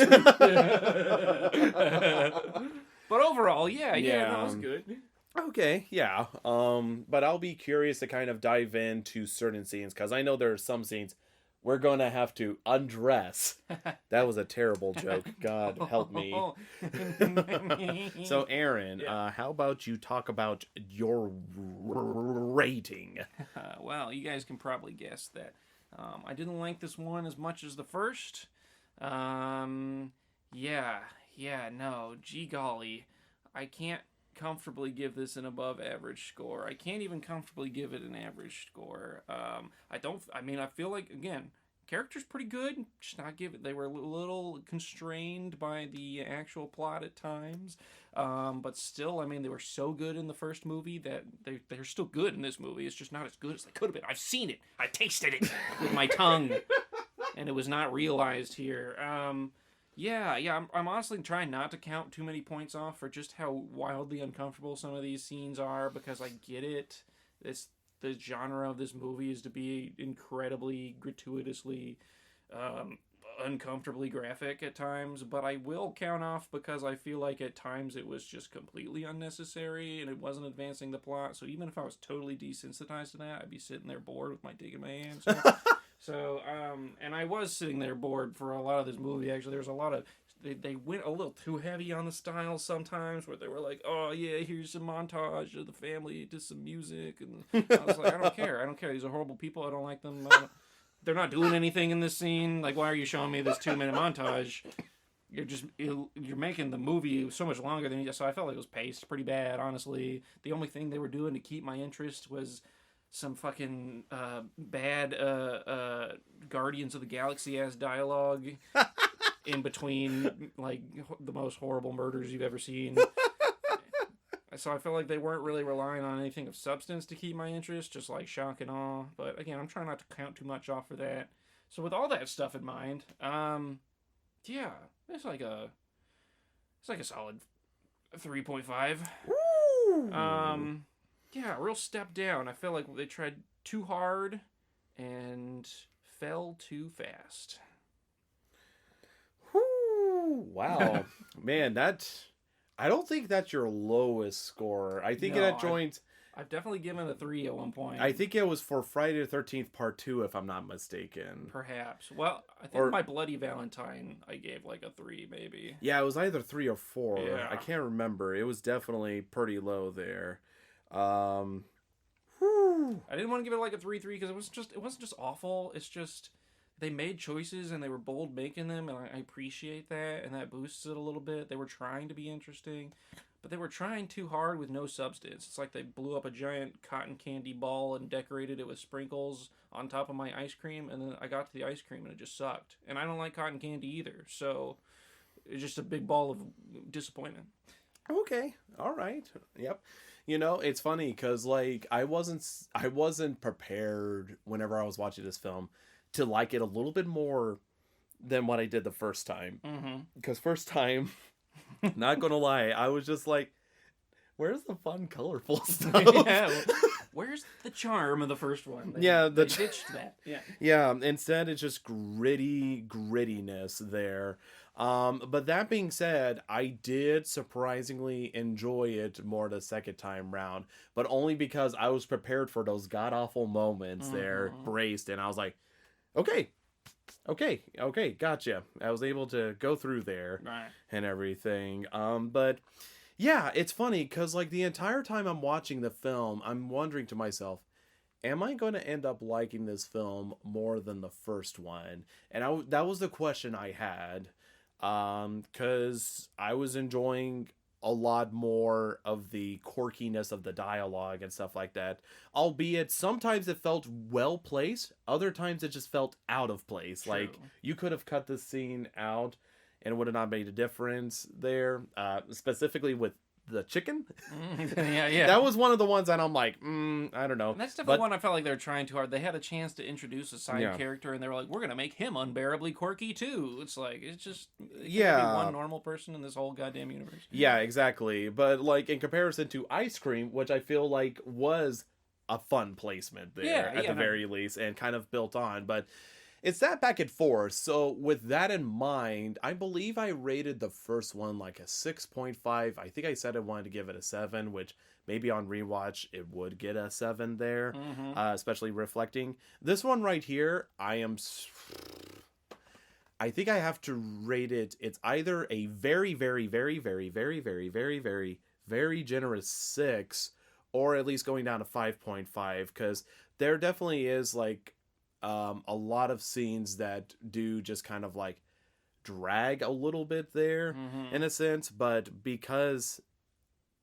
But overall, yeah, that was good. Okay, yeah. But I'll be curious to kind of dive into certain scenes because I know there are some scenes we're gonna have to undress. That was a terrible joke. God help me. So, Aaron, how about you talk about your rating? Well, you guys can probably guess that I didn't like this one as much as the first. No, gee golly, I can't comfortably give this an above average score. I can't even comfortably give it an average score. I feel like, again, character's pretty good, just not give it. They were a little constrained by the actual plot at times. But still, I mean, they were so good in the first movie that they're still good in this movie. It's just not as good as they could have been. I've seen it. I tasted it with my tongue. And it was not realized here. I'm honestly trying not to count too many points off for just how wildly uncomfortable some of these scenes are, because I get it. The genre of this movie is to be incredibly gratuitously, uncomfortably graphic at times, but I will count off because I feel like at times it was just completely unnecessary and it wasn't advancing the plot. So even if I was totally desensitized to that, I'd be sitting there bored with my dick in my hands. So, and I was sitting there bored for a lot of this movie, actually. There was a lot of, they went a little too heavy on the style sometimes, where they were like, oh yeah, here's some montage of the family to some music, and I was like, I don't care, these are horrible people, I don't like them, they're not doing anything in this scene, like, why are you showing me this 2-minute montage? You're making the movie so much longer than you, so I felt like it was paced pretty bad, honestly. The only thing they were doing to keep my interest was some fucking bad Guardians of the Galaxy ass dialogue in between, like, the most horrible murders you've ever seen. So I felt like they weren't really relying on anything of substance to keep my interest, just like shock and awe. But again, I'm trying not to count too much off for that. So with all that stuff in mind, it's like a solid 3.5. Ooh. Yeah, real step down. I feel like they tried too hard and fell too fast. Whew, wow. Man, I don't think that's your lowest score. I think that joins... I've definitely given a 3 at one point. I think it was for Friday the 13th Part 2, if I'm not mistaken. Perhaps. Well, I think my Bloody Valentine, I gave like a 3, maybe. Yeah, it was either 3 or 4. Yeah. I can't remember. It was definitely pretty low there. I didn't want to give it like a 3-3 because it wasn't just awful. It's just they made choices and they were bold making them, and I appreciate that, and that boosts it a little bit. They were trying to be interesting, but they were trying too hard with no substance. It's like they blew up a giant cotton candy ball and decorated it with sprinkles on top of my ice cream, and then I got to the ice cream and it just sucked. And I don't like cotton candy either, so it's just a big ball of disappointment. Okay, all right, yep. You know, it's funny because, like, I wasn't prepared whenever I was watching this film to like it a little bit more than what I did the first time. Because first time, not gonna lie, I was just like, where's the fun, colorful stuff? Yeah, where's the charm of the first one? They ditched that. Yeah, instead it's just grittiness there. But that being said, I did surprisingly enjoy it more the second time round, but only because I was prepared for those god-awful moments there, braced, and I was like, okay, gotcha. I was able to go through there and everything. But yeah, it's funny because, like, the entire time I'm watching the film, I'm wondering to myself, am I going to end up liking this film more than the first one? And that was the question I had. Because I was enjoying a lot more of the quirkiness of the dialogue and stuff like that. Albeit sometimes it felt well placed, other times it just felt out of place. True. Like, you could have cut this scene out and it would have not made a difference there. Specifically with the chicken. Yeah. That was one of the ones that I'm like, I don't know. And that's definitely one I felt like they were trying too hard. They had a chance to introduce a side character, and they were like, we're going to make him unbearably quirky, too. It's like, it's just... Be one normal person in this whole goddamn universe. Yeah, exactly. But, like, in comparison to Ice Cream, which I feel like was a fun placement there, at the very least, and kind of built on. But it's that back and forth. So, with that in mind, I believe I rated the first one like a 6.5. I think I said I wanted to give it a 7, which... Maybe on rewatch, it would get a 7 there, especially reflecting. This one right here, I think I have to rate it. It's either a very, very, very, very, very, very, very, very, very generous 6, or at least going down to 5.5, because there definitely is like a lot of scenes that do just kind of like drag a little bit there in a sense, but because...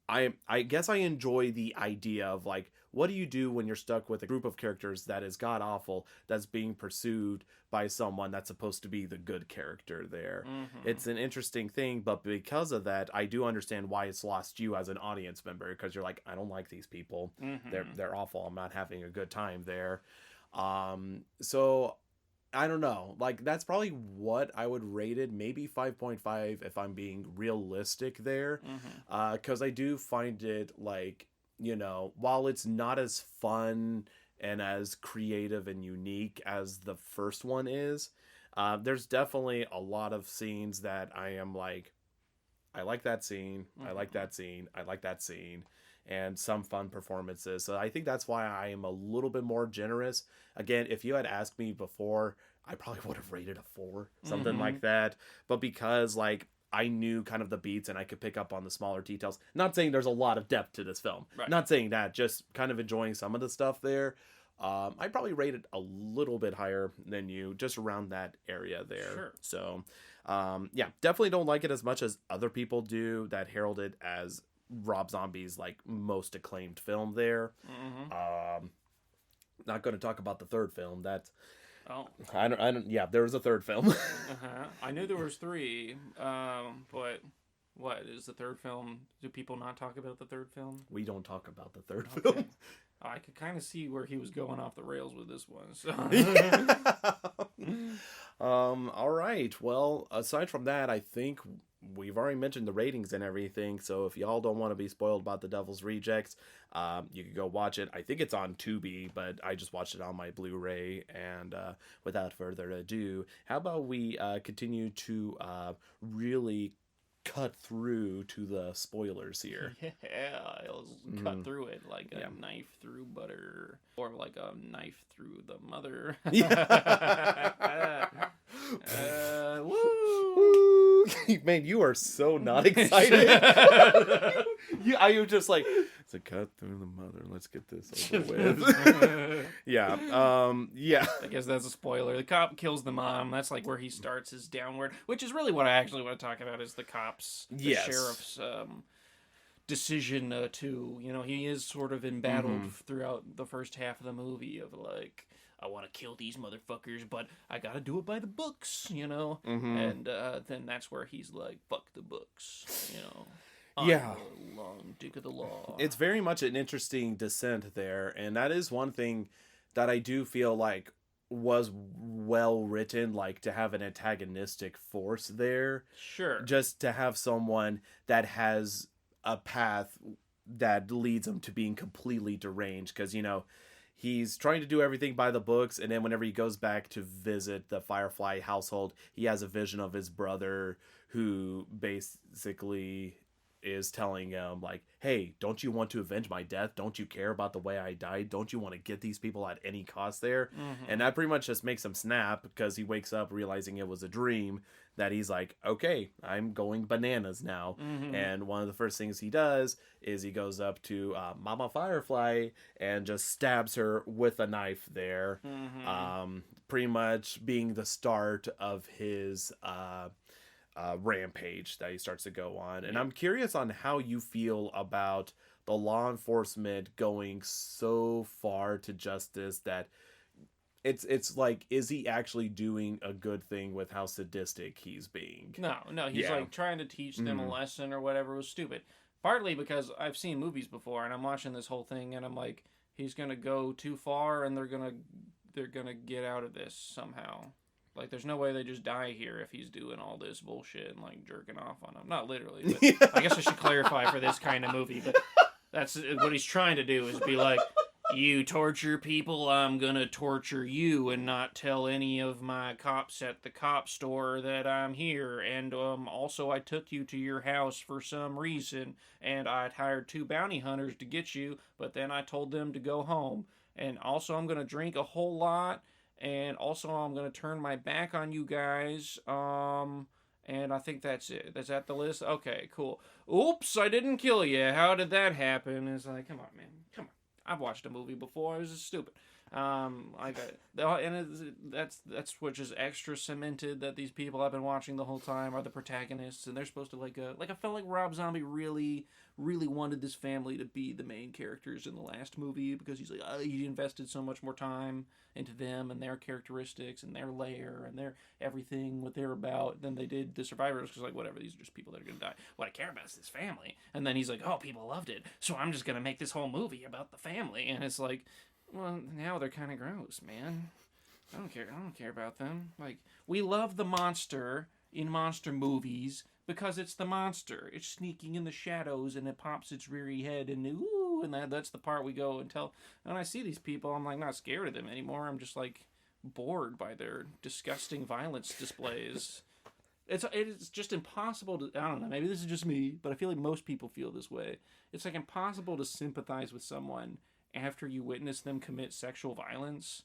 I guess I enjoy the idea of like, what do you do when you're stuck with a group of characters that is god awful, that's being pursued by someone that's supposed to be the good character there. It's an interesting thing, but because of that, I do understand why it's lost you as an audience member, because you're like, I don't like these people. They're awful. I'm not having a good time there. So I don't know. Like, that's probably what I would rate it. Maybe 5.5 if I'm being realistic there. Because I do find it, like, you know, while it's not as fun and as creative and unique as the first one is, there's definitely a lot of scenes that I am like, I like that scene. I like that scene. I like that scene. And some fun performances. So I think that's why I am a little bit more generous. Again, if you had asked me before, I probably would have rated a 4, something like that. But because, like, I knew kind of the beats and I could pick up on the smaller details. Not saying there's a lot of depth to this film. Right. Not saying that, just kind of enjoying some of the stuff there. I probably rated a little bit higher than you, just around that area there. Sure. So, yeah, definitely don't like it as much as other people do that herald it as Rob Zombie's like most acclaimed film there. Not going to talk about the third film. That's I don't. Yeah, there was a third film. I knew there was 3, but what is the third film? Do people not talk about the third film? We don't talk about the third film. I could kind of see where he was going off the rails with this one. So. All right. Well, aside from that, I think we've already mentioned the ratings and everything. So if y'all don't want to be spoiled about The Devil's Rejects, you can go watch it. I think it's on Tubi, but I just watched it on my Blu-ray. And without further ado, how about we continue to really cut through to the spoilers here. Yeah, I'll cut through it like a knife through butter, or like a knife through the mother. Woo! Man, you are so not excited. I was just like, it's a cut through the mother. Let's get this over with. Yeah. I guess that's a spoiler. The cop kills the mom. That's like where he starts his downward, which is really what I actually want to talk about, is the cops, the sheriff's decision to, you know, he is sort of embattled throughout the first half of the movie of like, I want to kill these motherfuckers, but I gotta do it by the books, you know? And then that's where he's like, fuck the books, you know? I'm the long dick of the law. It's very much an interesting descent there, and that is one thing that I do feel like was well written, like to have an antagonistic force there. Sure. Just to have someone that has a path that leads him to being completely deranged, because, you know, he's trying to do everything by the books, and then whenever he goes back to visit the Firefly household, he has a vision of his brother who basically is telling him, like, hey, don't you want to avenge my death? Don't you care about the way I died? Don't you want to get these people at any cost there? And that pretty much just makes him snap, because he wakes up realizing it was a dream, that he's like, okay, I'm going bananas now. And one of the first things he does is he goes up to Mama Firefly and just stabs her with a knife there. Pretty much being the start of his rampage that he starts to go on. And I'm curious on how you feel about the law enforcement going so far to justice that it's like, is he actually doing a good thing with how sadistic he's being? No, he's like trying to teach them a lesson or whatever. It was stupid. Partly because I've seen movies before, and I'm watching this whole thing, and I'm like, he's gonna go too far, and they're gonna get out of this somehow. Like, there's no way they just die here if he's doing all this bullshit and, like, jerking off on them. Not literally, but I guess I should clarify for this kind of movie. But that's what he's trying to do, is be like, you torture people, I'm gonna torture you and not tell any of my cops at the cop store that I'm here. And also, I took you to your house for some reason, and I'd hired 2 bounty hunters to get you, but then I told them to go home. And also, I'm gonna drink a whole lot. And also, I'm going to turn my back on you guys. And I think that's it. Is that the list? Okay, cool. Oops, I didn't kill you. How did that happen? It's like, come on, man. Come on. I've watched a movie before. It was just stupid. That's what just extra cemented that these people I've been watching the whole time are the protagonists, and they're supposed to I felt like Rob Zombie really wanted this family to be the main characters in the last movie, because he's like, he invested so much more time into them and their characteristics and their lair and their everything, what they're about, than they did the survivors, because like, whatever, these are just people that are gonna die. What I care about is this family. And then he's like, oh, people loved it, so I'm just gonna make this whole movie about the family. And it's like, well, now they're kind of gross, man. I don't care about them. Like, we love the monster in monster movies because it's the monster. It's sneaking in the shadows and it pops its reary head and ooh, and that's the part we go and tell. And when I see these people, I'm like not scared of them anymore. I'm just like bored by their disgusting violence displays. It's just impossible to, I don't know, maybe this is just me, but I feel like most people feel this way. It's like impossible to sympathize with someone after you witness them commit sexual violence,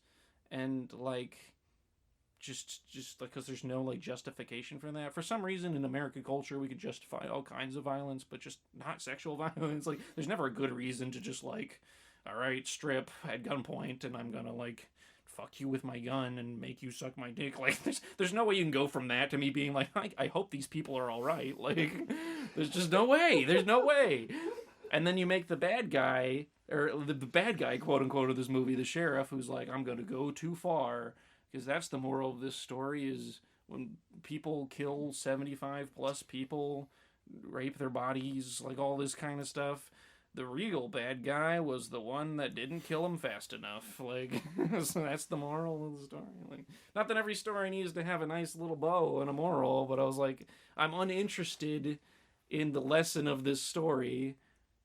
and like just because there's no like justification for that. For some reason in American culture we could justify all kinds of violence, but just not sexual violence. Like, there's never a good reason to just like, all right, strip at gunpoint and I'm gonna like fuck you with my gun and make you suck my dick. Like, there's no way you can go from that to me being like, I hope these people are all right. Like, there's just no way. There's no way. And then you make the bad guy, or the bad guy, quote unquote, of this movie, the sheriff, who's like, I'm going to go too far. Because that's the moral of this story, is when people kill 75 plus people, rape their bodies, like all this kind of stuff, the real bad guy was the one that didn't kill him fast enough. Like, so that's the moral of the story. Like, not that every story needs to have a nice little bow and a moral, but I was like, I'm uninterested in the lesson of this story,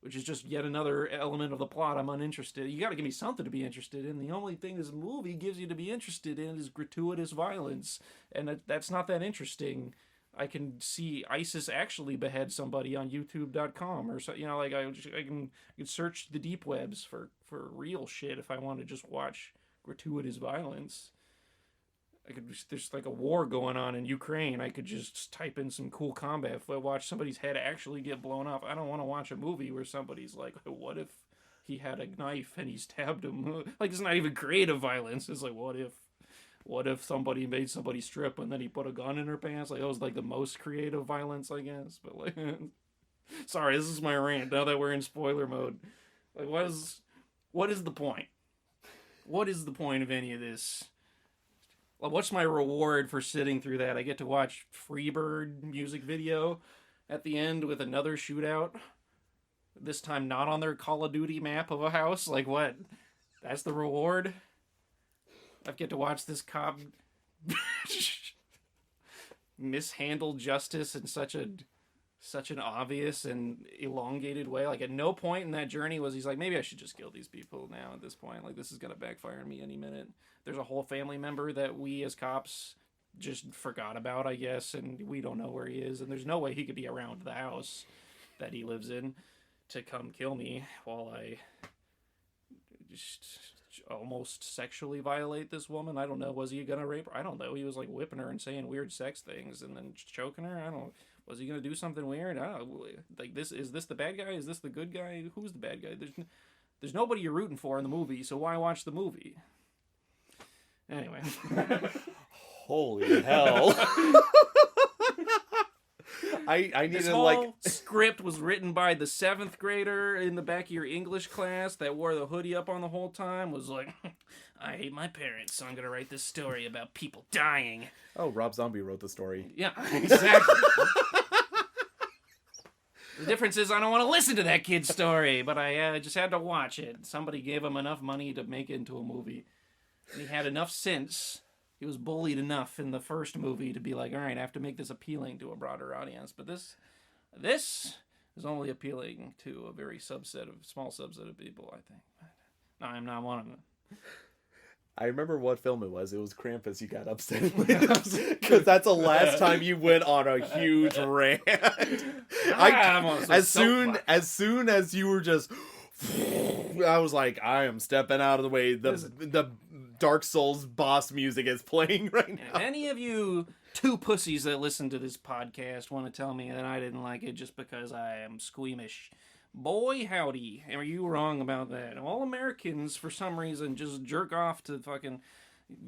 which is just yet another element of the plot. I'm uninterested. You got to give me something to be interested in. The only thing this movie gives you to be interested in is gratuitous violence, and that's not that interesting. I can see ISIS actually behead somebody on YouTube.com, or so, you know, like I can search the deep webs for real shit if I want to just watch gratuitous violence. There's like a war going on in Ukraine. I could just type in some cool combat if I watch somebody's head actually get blown off. I don't want to watch a movie where somebody's like, what if he had a knife and he stabbed him? Like, it's not even creative violence. It's like, what if somebody made somebody strip and then he put a gun in her pants? Like, that was like the most creative violence, I guess. But like, sorry, this is my rant now that we're in spoiler mode. Like, what is the point? What is the point of any of this? What's my reward for sitting through that? I get to watch Freebird music video at the end with another shootout. This time not on their Call of Duty map of a house. Like, what? That's the reward? I get to watch this cop mishandle justice in such an obvious and elongated way. Like, at no point in that journey was he's like, maybe I should just kill these people now at this point. Like, this is going to backfire on me any minute. There's a whole family member that we as cops just forgot about, I guess, and we don't know where he is. And there's no way he could be around the house that he lives in to come kill me while I just almost sexually violate this woman. I don't know. Was he going to rape her? I don't know. He was like whipping her and saying weird sex things and then choking her. I don't know. Was he going to do something weird? I don't know. Like, is this the bad guy? Is this the good guy? Who's the bad guy? There's nobody you're rooting for in the movie, so why watch the movie? Anyway. Holy hell. I needed this whole script was written by the 7th grader in the back of your English class that wore the hoodie up on the whole time. Was like, I hate my parents, so I'm gonna write this story about people dying. Oh, Rob Zombie wrote the story. Yeah, exactly. The difference is I don't want to listen to that kid's story, but I just had to watch it. Somebody gave him enough money to make it into a movie. And he had enough sense. He was bullied enough in the first movie to be like, all right, I have to make this appealing to a broader audience. But this is only appealing to a very small subset of people, I think. No, I'm not one of them. I remember what film it was. It was Krampus you got upset with. Because that's the last time you went on a huge rant. As soon as you were just... I was like, I am stepping out of the way. The Dark Souls boss music is playing right now. If any of you two pussies that listen to this podcast want to tell me that I didn't like it just because I am squeamish, boy howdy, are you wrong about that. All Americans, for some reason, just jerk off to fucking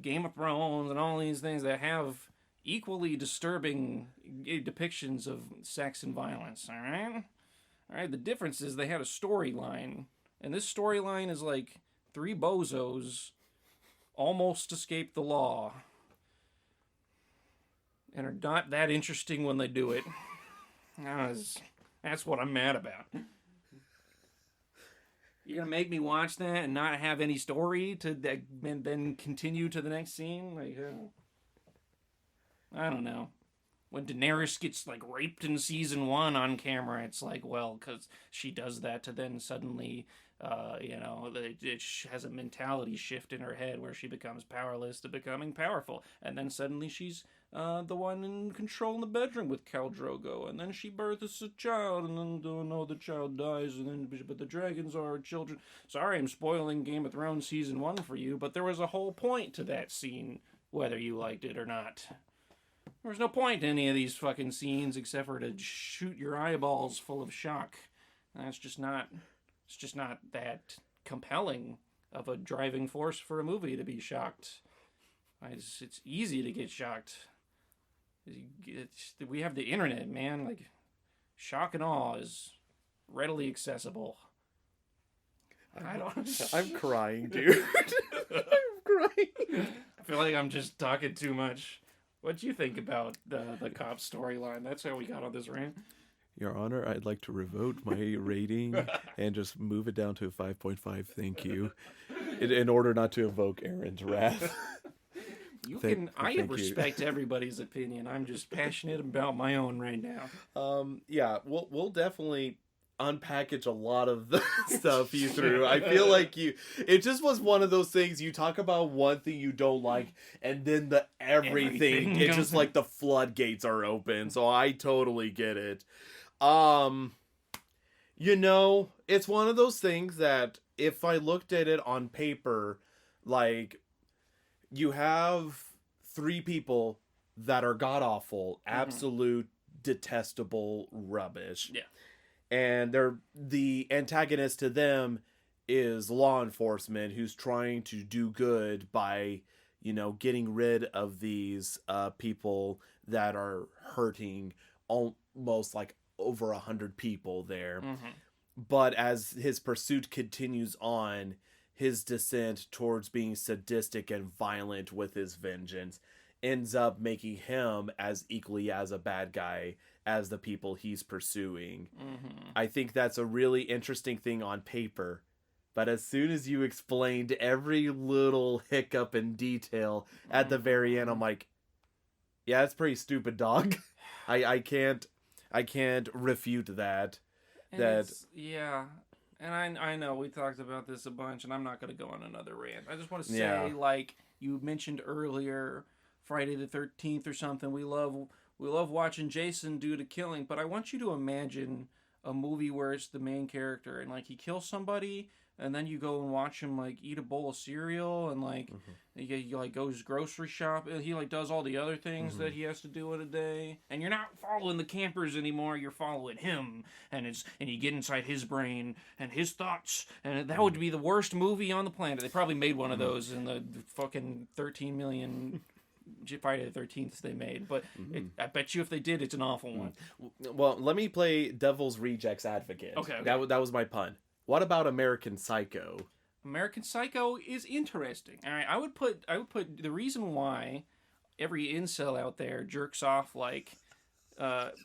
Game of Thrones and all these things that have equally disturbing depictions of sex and violence, alright? Alright, the difference is they had a storyline, and this storyline is like three bozos almost escape the law and are not that interesting when they do it. That's what I'm mad about. You're gonna make me watch that and not have any story and then continue to the next scene? Like, I don't know. When Daenerys gets, like, raped in season 1 on camera, it's like, well, because she does that to then suddenly, it has a mentality shift in her head where she becomes powerless to becoming powerful. And then suddenly she's the one in control in the bedroom with Khal Drogo. And then she births a child, and then, the child dies, but the dragons are her children. Sorry, I'm spoiling Game of Thrones season 1 for you, but there was a whole point to that scene, whether you liked it or not. There's no point in any of these fucking scenes except for to shoot your eyeballs full of shock. It's just not that compelling of a driving force for a movie to be shocked. It's easy to get shocked. We have the internet, man. Like, shock and awe is readily accessible. I'm crying, dude. I'm crying. I feel like I'm just talking too much. What do you think about the cop storyline? That's how we got on this rant. Your Honor, I'd like to revoke my rating and just move it down to a 5.5. Thank you. In order not to evoke Aaron's wrath. I respect everybody's opinion. I'm just passionate about my own right now. Yeah, we'll definitely unpackage a lot of the stuff you threw. I feel like it just was one of those things. You talk about one thing you don't like, and then everything it's just like the floodgates are open. So I totally get it. It's one of those things that if I looked at it on paper, like, you have 3 people that are god-awful, absolute detestable rubbish. Yeah. And the antagonist to them is law enforcement who's trying to do good by, getting rid of these people that are hurting almost like over 100 people there. Mm-hmm. But as his pursuit continues on, his descent towards being sadistic and violent with his vengeance ends up making him as equally as a bad guy as the people he's pursuing. Mm-hmm. I think that's a really interesting thing on paper. But as soon as you explained every little hiccup and detail at the very end, I'm like, yeah, it's pretty stupid, dog. I can't refute that. Yeah. And I know we talked about this a bunch, and I'm not going to go on another rant. I just want to say, like you mentioned earlier, Friday the 13th or something, we love watching Jason do the killing, but I want you to imagine a movie where it's the main character, and, like, he kills somebody, and then you go and watch him, like, eat a bowl of cereal, and, like, he like, goes grocery shop, and he, like, does all the other things that he has to do in a day, and you're not following the campers anymore, you're following him, and you get inside his brain, and his thoughts, and that would be the worst movie on the planet. They probably made one of those in the fucking 13 million... Friday the 13th they made, but I bet you if they did, it's an awful one. Well, let me play Devil's Rejects Advocate. Okay. That was my pun. What about American Psycho? American Psycho is interesting. All right, I would put the reason why every incel out there jerks off like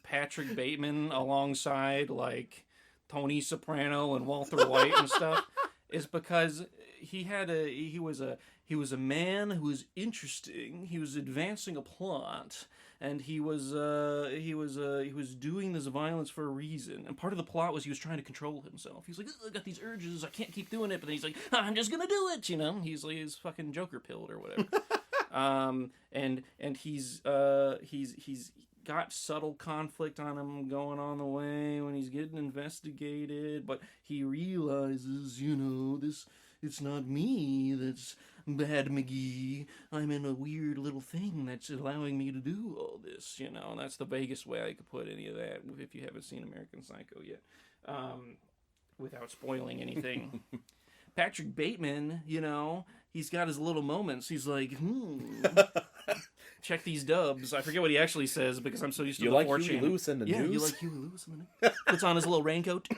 Patrick Bateman alongside like Tony Soprano and Walter White and stuff is because he was a man who was interesting. He was advancing a plot, and he was doing this violence for a reason. And part of the plot was he was trying to control himself. He's like, I got these urges, I can't keep doing it. But then he's like, I'm just gonna do it. You know, he's like, he's fucking Joker pilled or whatever. And he's got subtle conflict on him going on the way when he's getting investigated, but he realizes, you know, it's not me that's bad McGee. I'm in a weird little thing that's allowing me to do all this, you know, and that's the vaguest way I could put any of that if you haven't seen American Psycho yet, without spoiling anything. Patrick Bateman, you know, he's got his little moments. He's like, check these dubs. I forget what he actually says because I'm so used to you the like 4chan. Huey Lewis in the news? Yeah, you like Huey Lewis in the news? Puts on his little raincoat.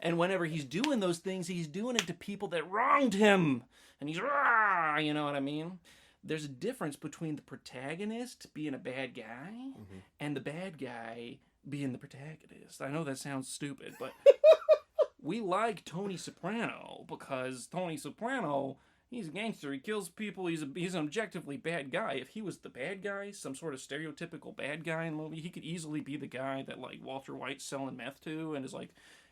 And whenever he's doing those things, he's doing it to people that wronged him. And he's, rah, you know what I mean? There's a difference between the protagonist being a bad guy and the bad guy being the protagonist. I know that sounds stupid, but we like Tony Soprano because Tony Soprano, he's a gangster. He kills people. He's an objectively bad guy. If he was the bad guy, some sort of stereotypical bad guy in the movie, he could easily be the guy that like Walter White's selling meth to and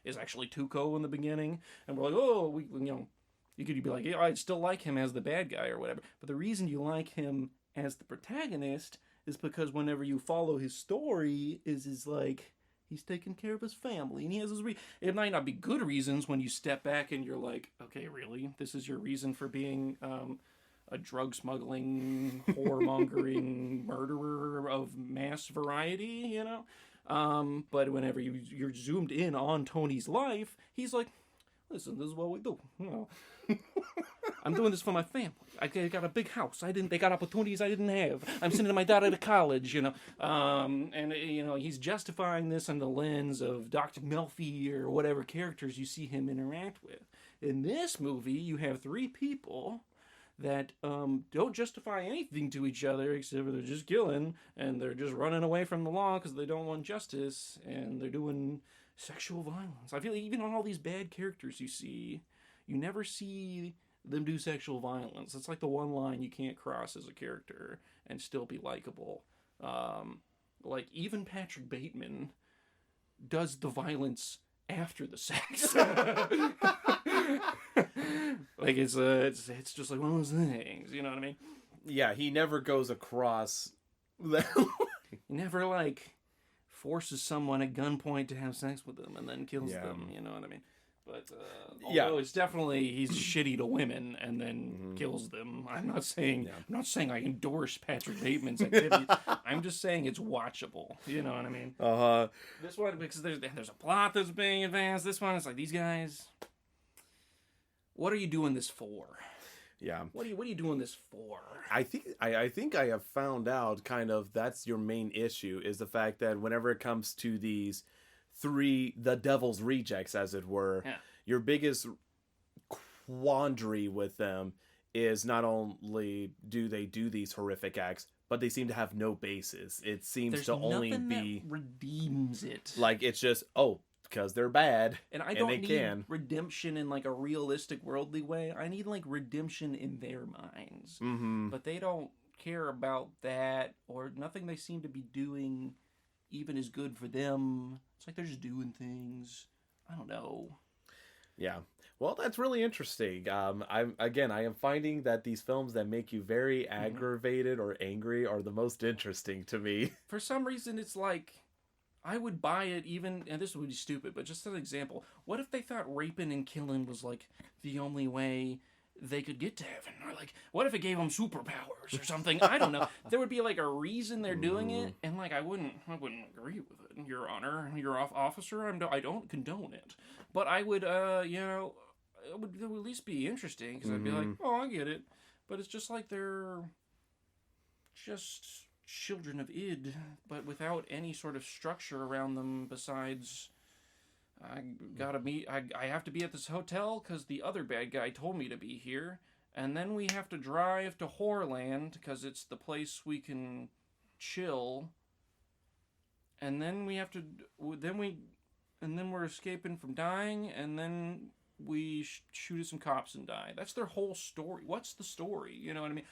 is actually Tuco in the beginning. And we're like, oh, you know, you could be like, yeah, I'd still like him as the bad guy or whatever. But the reason you like him as the protagonist is because whenever you follow his story, is like, he's taking care of his family, and he has his it might not be good reasons when you step back and you're like, okay, really? This is your reason for being a drug smuggling, whoremongering murderer of mass variety, you know? But whenever you're zoomed in on Tony's life, he's like, listen, this is what we do, you know? I'm doing this for my family. I got a big house. They got opportunities I didn't have. I'm sending my daughter to college, you know. And, you know, he's justifying this on the lens of Dr. Melfi or whatever characters you see him interact with. In this movie, you have three people that don't justify anything to each other except for they're just killing and they're just running away from the law because they don't want justice and they're doing sexual violence. I feel like even on all these bad characters you see, you never see them do sexual violence. It's like the one line you can't cross as a character and still be likable. Like even Patrick Bateman does the violence after the sex. Like it's just like one of those things, you know what I mean? Yeah, he never goes across that. He never like forces someone at gunpoint to have sex with them and then kills them, you know what I mean? But although it's definitely he's shitty to women and then kills them. I'm not saying I endorse Patrick Bateman's activities. I'm just saying it's watchable. You know what I mean? This one, because there's a plot that's being advanced. This one, it's like these guys. What are you doing this for? Yeah. What are you doing this for? I think I have found out kind of that's your main issue is the fact that whenever it comes to these the devil's rejects, as it were, your biggest quandary with them is not only do they do these horrific acts, but they seem to have no basis. It seems There's to only be that redeems it. Like it's just because they're bad, and I don't need redemption in like a realistic, worldly way. I need like redemption in their minds, but they don't care about that, or nothing they seem to be doing even is good for them. It's like they're just doing things. I don't know. Yeah. Well, that's really interesting. I am finding that these films that make you very aggravated or angry are the most interesting to me. For some reason, it's like I would buy it even, and this would be stupid, but just as an example, what if they thought raping and killing was like the only way they could get to heaven? Or like, what if it gave them superpowers or something? I don't know. There would be like a reason they're doing it, and like I wouldn't agree with it, Your Honor, your officer. I don't condone it, but I would, it would at least be interesting because I'd be like, oh, I get it, but it's just like they're just children of id, but without any sort of structure around them besides I have to be at this hotel because the other bad guy told me to be here, and then we have to drive to Whoreland because it's the place we can chill. and then we have to, and then we're escaping from dying, and then we shoot at some cops and die. That's their whole story. What's the story? You know what I mean?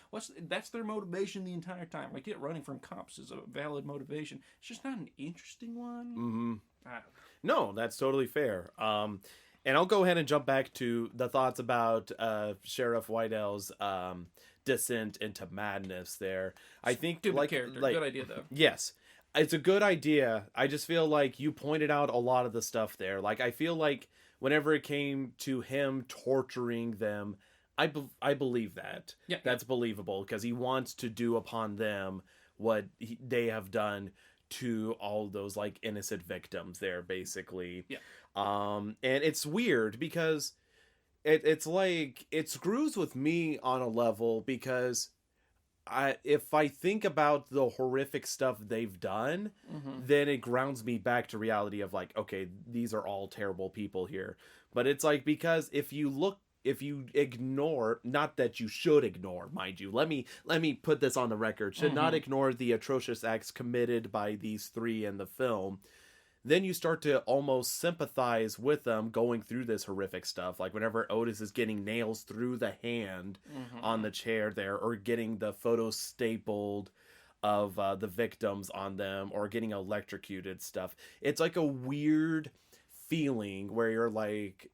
That's their motivation the entire time. I get running from cops is a valid motivation. It's just not an interesting one. Mm-hmm. I don't know. No, that's totally fair. And I'll go ahead and jump back to the thoughts about Sheriff Whitell's descent into madness there. I think Stupid character. Good idea, though. Yes. It's a good idea. I just feel like you pointed out a lot of the stuff there. Like, I feel like whenever it came to him torturing them, I believe that. Yeah. That's believable because he wants to do upon them what they have done to all those like innocent victims there, basically. Yeah. And it's weird because it's like it screws with me on a level because if I think about the horrific stuff they've done, then it grounds me back to reality of like, okay, these are all terrible people here. But it's like, because if you ignore, not that you should ignore, mind you, let me put this on the record, should not ignore the atrocious acts committed by these three in the film, then you start to almost sympathize with them going through this horrific stuff. Like whenever Otis is getting nails through the hand on the chair there, or getting the photos stapled of the victims on them, or getting electrocuted stuff. It's like a weird feeling where you're like,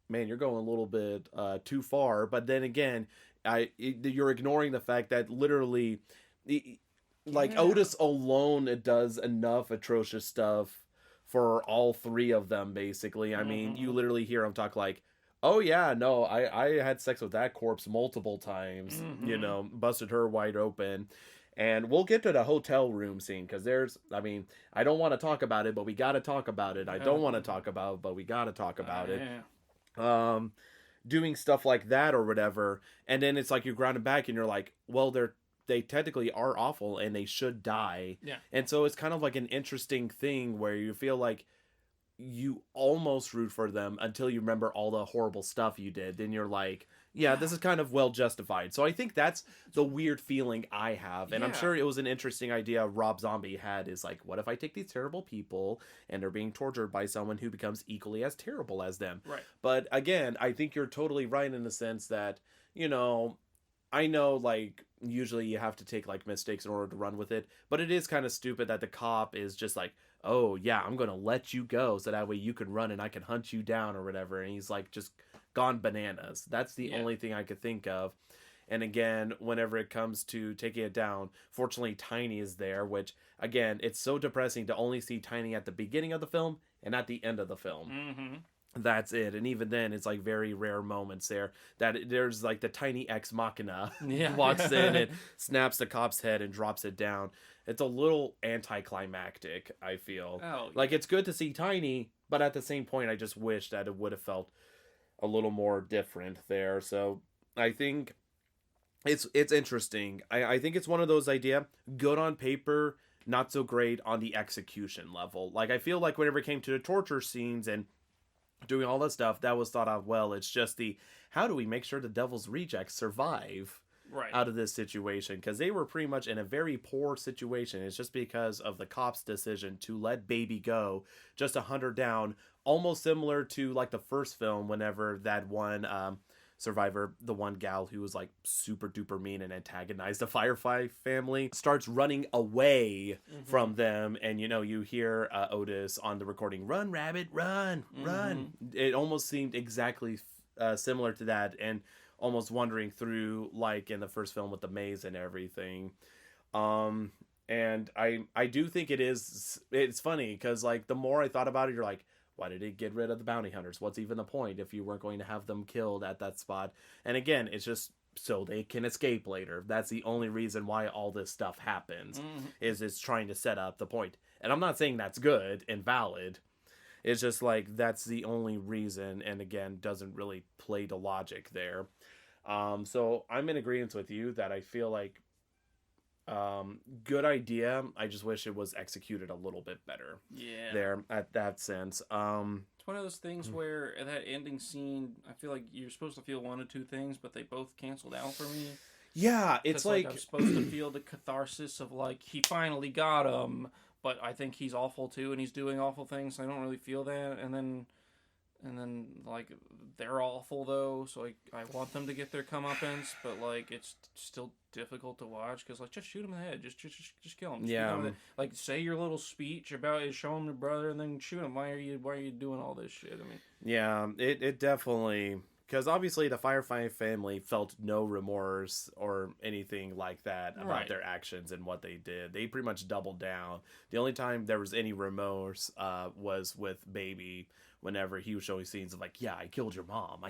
man, you're going a little bit too far. But then again, you're ignoring the fact that literally, Otis alone does enough atrocious stuff for all three of them, basically. I mean, you literally hear him talk like, oh yeah, no, I had sex with that corpse multiple times, busted her wide open. And we'll get to the hotel room scene, because I don't want to talk about it, but we got to talk about it. I don't want to talk about it, but we got to talk about it. Yeah. Doing stuff like that or whatever. And then it's like you're grounded back and you're like, well, they technically are awful and they should die. Yeah. And so it's kind of like an interesting thing where you feel like you almost root for them until you remember all the horrible stuff you did. Then you're like, yeah, this is kind of well justified. So I think that's the weird feeling I have. And I'm sure it was an interesting idea Rob Zombie had, is like, what if I take these terrible people and they're being tortured by someone who becomes equally as terrible as them? Right. But again, I think you're totally right in the sense that, I know, like, usually you have to take, like, mistakes in order to run with it, but it is kind of stupid that the cop is just like, oh, yeah, I'm going to let you go so that way you can run and I can hunt you down or whatever, and he's, like, just gone bananas. That's the only thing I could think of. And again, whenever it comes to taking it down, fortunately, Tiny is there, which, again, it's so depressing to only see Tiny at the beginning of the film and at the end of the film. Mm-hmm. That's it. And even then, it's like very rare moments there that there's like the tiny ex machina walks in and snaps the cop's head and drops it down. It's a little anticlimactic, I feel. Like, it's good to see Tiny, but at the same point, I just wish that it would have felt a little more different there. So I think it's interesting. I think it's one of those ideas, good on paper, not so great on the execution level. Like, I feel like whenever it came to the torture scenes and doing all that stuff, that was thought out well. It's just how do we make sure the Devil's Rejects survive out of this situation? Because they were pretty much in a very poor situation. It's just because of the cops' decision to let Baby go, just to hunt her down, almost similar to like the first film, whenever that one survivor, the one gal who was like super duper mean and antagonized the Firefly family, starts running away from them. And you hear Otis on the recording, "Run, rabbit, run, run." It almost seemed exactly similar to that, and almost wandering through like in the first film with the maze and everything. And I do think it's funny because like the more I thought about it, you're like, why did it get rid of the bounty hunters? What's even the point if you weren't going to have them killed at that spot? And again, it's just so they can escape later. That's the only reason why all this stuff happens, is it's trying to set up the point. And I'm not saying that's good and valid. It's just like, that's the only reason, and again, doesn't really play the logic there. So I'm in agreement with you that I feel like good idea. I just wish it was executed a little bit better. Yeah. There at that sense. It's one of those things where that ending scene, I feel like you're supposed to feel one of two things, but they both canceled out for me. Yeah, it's like I'm supposed to feel the catharsis of like, he finally got him, but I think he's awful too, and he's doing awful things. I don't really feel that, and then like they're awful though, so I want them to get their comeuppance, but like it's still difficult to watch because like just shoot him in the head, just kill him. Yeah. Like say your little speech about it, show him your brother, and then shoot him. Why are you doing all this shit? I mean, yeah, it definitely, because obviously the Firefly family felt no remorse or anything like that about their actions and what they did. They pretty much doubled down. The only time there was any remorse was with Baby. Whenever he was showing scenes of like, yeah, I killed your mom.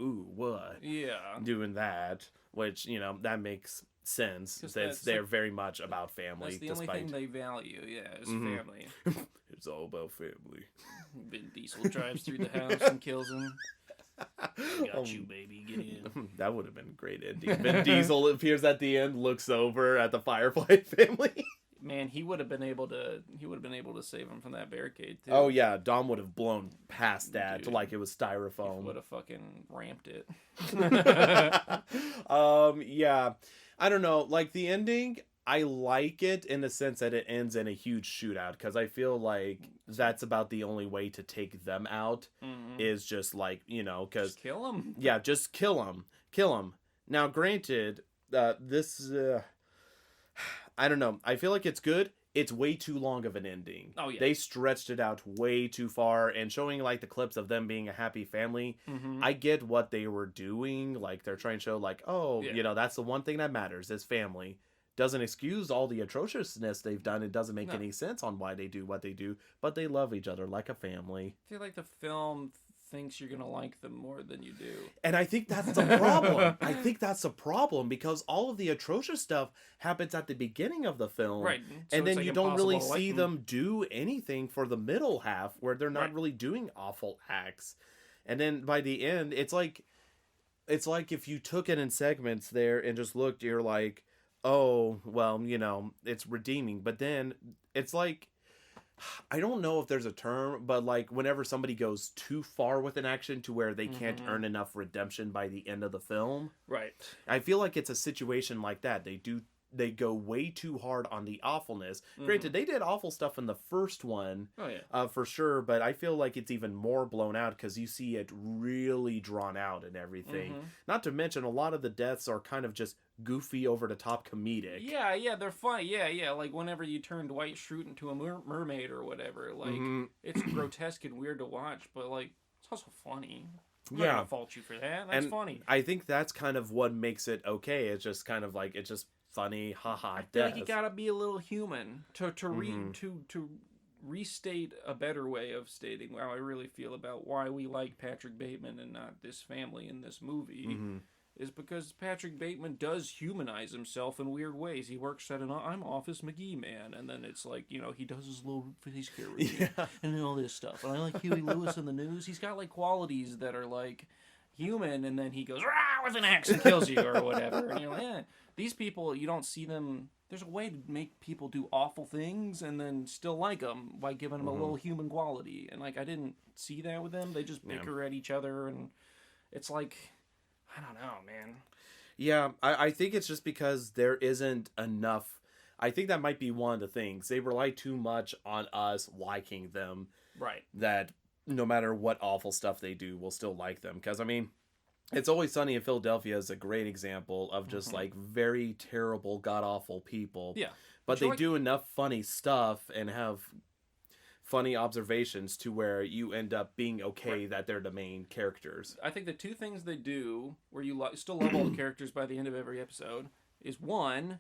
Ooh, what? yeah. Doing that, which, you know, that makes sense since they're very much about family. That's the only thing they value, is family. It's all about family. Vin Diesel drives through the house and kills him. I got you, baby. Get in. That would have been a great ending. Vin Diesel appears at the end, looks over at the Firefly family. Man, he would have been able to save him from that barricade too. Oh yeah, Dom would have blown past that to like it was styrofoam. Would have fucking ramped it. Yeah. I don't know, like the ending, I like it in the sense that it ends in a huge shootout, because I feel like that's about the only way to take them out is just like, you know, because kill him. Yeah, just kill him. Now, granted, this I don't know. I feel like it's good. It's way too long of an ending. Oh, yeah. They stretched it out way too far, and showing like the clips of them being a happy family. I get what they were doing. Like they're trying to show like, oh, you know, that's the one thing that matters is family. Doesn't excuse all the atrociousness they've done. It doesn't make any sense on why they do what they do, but they love each other like a family. I feel like the film thinks you're gonna like them more than you do, and I think that's the problem. I think that's the problem, because all of the atrocious stuff happens at the beginning of the film, right? So and then like you don't really impossible to see like them do anything for the middle half, where they're not really doing awful acts. And then by the end, it's like if you took it in segments there and just looked, you're like, oh well, you know, it's redeeming. But then it's like, I don't know if there's a term, but like whenever somebody goes too far with an action to where they can't earn enough redemption by the end of the film. Right. I feel like it's a situation like that. They go way too hard on the awfulness. Granted, they did awful stuff in the first one. Oh yeah. For sure, but I feel like it's even more blown out because you see it really drawn out and everything. Not to mention a lot of the deaths are kind of just goofy, over the top comedic. Yeah, they're funny. Yeah, like whenever you turn Dwight Schrute into a mermaid or whatever, like it's grotesque and weird to watch, but like it's also funny. I'm not gonna fault you for that. That's funny. I think that's kind of what makes it okay. It's just kind of like, it's just funny, haha. I feel like you gotta be a little human to restate a better way of stating how I really feel about why we like Patrick Bateman and not this family in this movie. Is because Patrick Bateman does humanize himself in weird ways. He works at I'm Office McGee man, and then it's like, you know, he does his little face care routine and all this stuff. And I like Huey Lewis in the news. He's got like qualities that are like human, and then he goes rah with an axe and kills you or whatever. And you're like, yeah, these people, you don't see them. There's a way to make people do awful things and then still like them by giving them a little human quality. And like I didn't see that with them. They just bicker at each other, and it's like, I don't know, man. Yeah, I think it's just because there isn't enough. I think that might be one of the things. They rely too much on us liking them. Right. That no matter what awful stuff they do, we'll still like them. Because, I mean, It's Always Sunny in Philadelphia is a great example of just, like, very terrible, god-awful people. Yeah. But they do enough funny stuff and have funny observations to where you end up being okay that they're the main characters. I think the two things they do where you still love all the characters by the end of every episode is, one,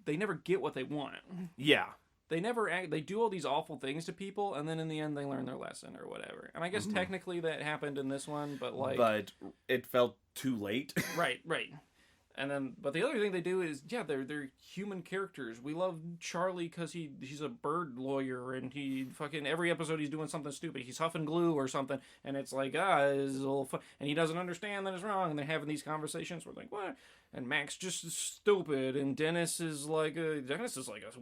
they never get what they want. Yeah. They never they do all these awful things to people, and then in the end they learn their lesson or whatever. And I guess technically that happened in this one, but like... But it felt too late. Right. And then, but the other thing they do is, yeah, they're human characters. We love Charlie because he's a bird lawyer, and he fucking every episode he's doing something stupid. He's huffing glue or something, and it's like it's a little fun, and he doesn't understand that it's wrong. And they're having these conversations. We're like, what? And Max just is stupid, and Dennis is like a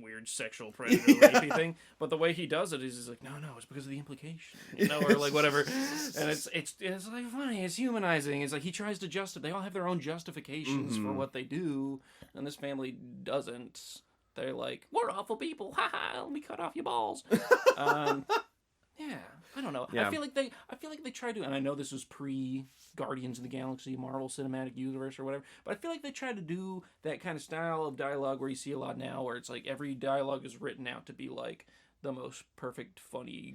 weird sexual predator rapey thing. But the way he does it is he's like, no, it's because of the implication, or like whatever. And it's like funny. It's humanizing. It's like he tries to They all have their own justifications for what they do, and this family doesn't. They're like, we're awful people. Ha ha! Let me cut off your balls. Yeah, I don't know. Yeah. I feel like they tried to, and I know this was pre Guardians of the Galaxy, Marvel Cinematic Universe or whatever, but I feel like they tried to do that kind of style of dialogue where you see a lot now, where it's like every dialogue is written out to be like the most perfect, funny,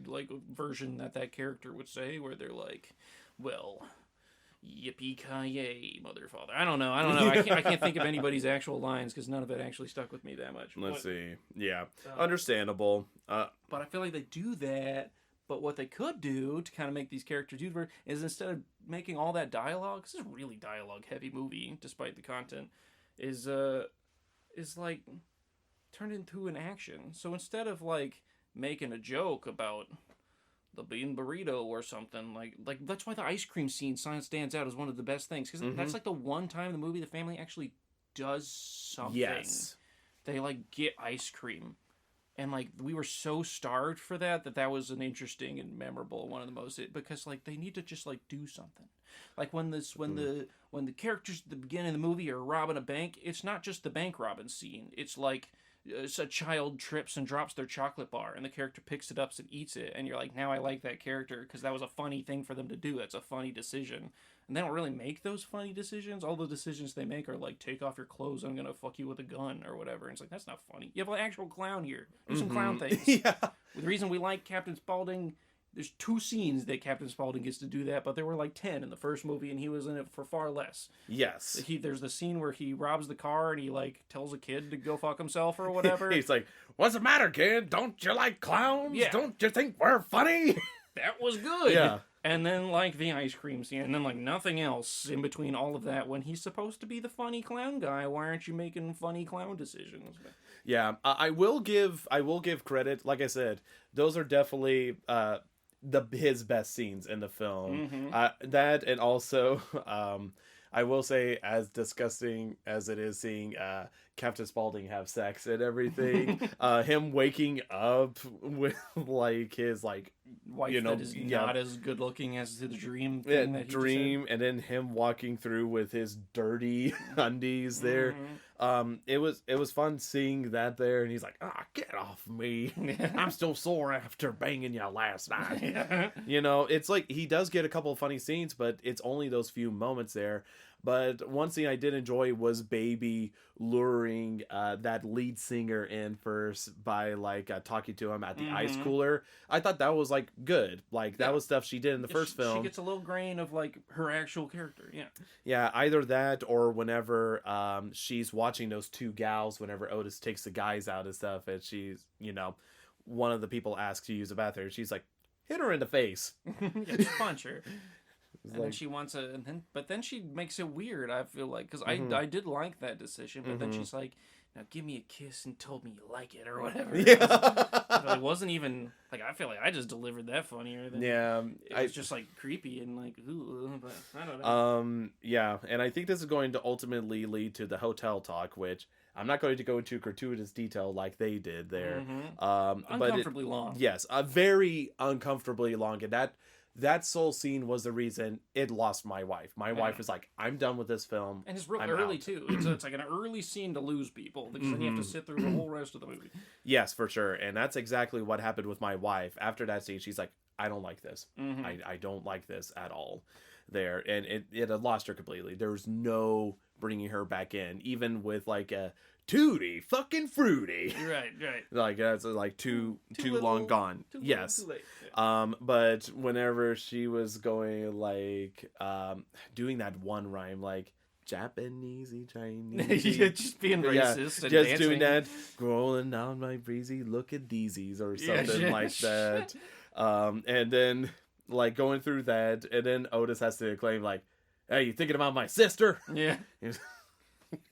like version that character would say, where they're like, well, yippee-ki-yay, mother father. I don't know. I can't think of anybody's actual lines because none of it actually stuck with me that much. Let's see. Yeah, understandable. But I feel like they do that. But what they could do to kind of make these characters universe is instead of making all that dialogue, this is a really dialogue-heavy movie, despite the content, is like turned into an action. So instead of like making a joke about the bean burrito or something, like that's why the ice cream scene stands out as one of the best things, because that's like the one time in the movie the family actually does something. Yes, they like get ice cream, and like we were so starved for that was an interesting and memorable one of the most, because like they need to just like do something. Like when the characters at the beginning of the movie are robbing a bank, it's not just the bank robbing scene. It's like a child trips and drops their chocolate bar, and the character picks it up and eats it, and you're like, now I like that character because that was a funny thing for them to do. That's a funny decision. And they don't really make those funny decisions. All the decisions they make are like, take off your clothes, I'm gonna fuck you with a gun or whatever. And it's like, that's not funny. You have an actual clown here. Do some clown things. Yeah. The reason we like Captain Spaulding, there's 2 scenes that Captain Spaulding gets to do that, but there were like 10 in the first movie, and he was in it for far less. Yes. There's the scene where he robs the car, and he like tells a kid to go fuck himself or whatever. He's like, what's the matter, kid? Don't you like clowns? Yeah. Don't you think we're funny? That was good. Yeah. And then like the ice cream scene, and then like nothing else in between all of that. When he's supposed to be the funny clown guy, why aren't you making funny clown decisions? Yeah, I will give credit. Like I said, those are definitely his best scenes in the film. That, and also I will say, as disgusting as it is seeing Captain Spaulding have sex and everything, him waking up with like his like wife that is not as good looking as the dream thing that he dream, and then him walking through with his dirty undies there. It was fun seeing that there, and he's like, get off me. I'm still sore after banging you last night. You know, it's like he does get a couple of funny scenes, but it's only those few moments there. But one scene I did enjoy was Baby luring that lead singer in first by like talking to him at the ice cooler. I thought that was like good. Like that was stuff she did in the first film. She gets a little grain of like her actual character. Yeah, either that or whenever she's watching those 2 gals, whenever Otis takes the guys out and stuff, and she's, you know, one of the people asks to use the bathroom, she's like, hit her in the face. Just punch her. And then she wants but then she makes it weird, I feel like, because I did like that decision, but then she's like, now give me a kiss and told me you like it or whatever. Yeah. It wasn't even, like, I feel like I just delivered that funnier than, it was just like creepy and like, ooh, but I don't know. Yeah, and I think this is going to ultimately lead to the hotel talk, which I'm not going to go into gratuitous detail like they did there. Uncomfortably long. Yes, very uncomfortably long, and that soul scene was the reason it lost my wife. My wife was like, I'm done with this film. And it's real early, too. It's like an early scene to lose people, because then you have to sit through the whole rest of the movie. Yes, for sure. And that's exactly what happened with my wife. After that scene, she's like, I don't like this. I don't like this at all there. And it had lost her completely. There was no bringing her back in, even with like a Tutti fucking Frutti. Right. Like that's like too long gone. Yes. Too late. But whenever she was going like doing that one rhyme like Japanese, Chinese, just being racist, and just dancing. doing that, rolling down my breezy, look at Deezies or something like that. And then like going through that, and then Otis has to claim like, "Hey, you thinking about my sister?" Yeah.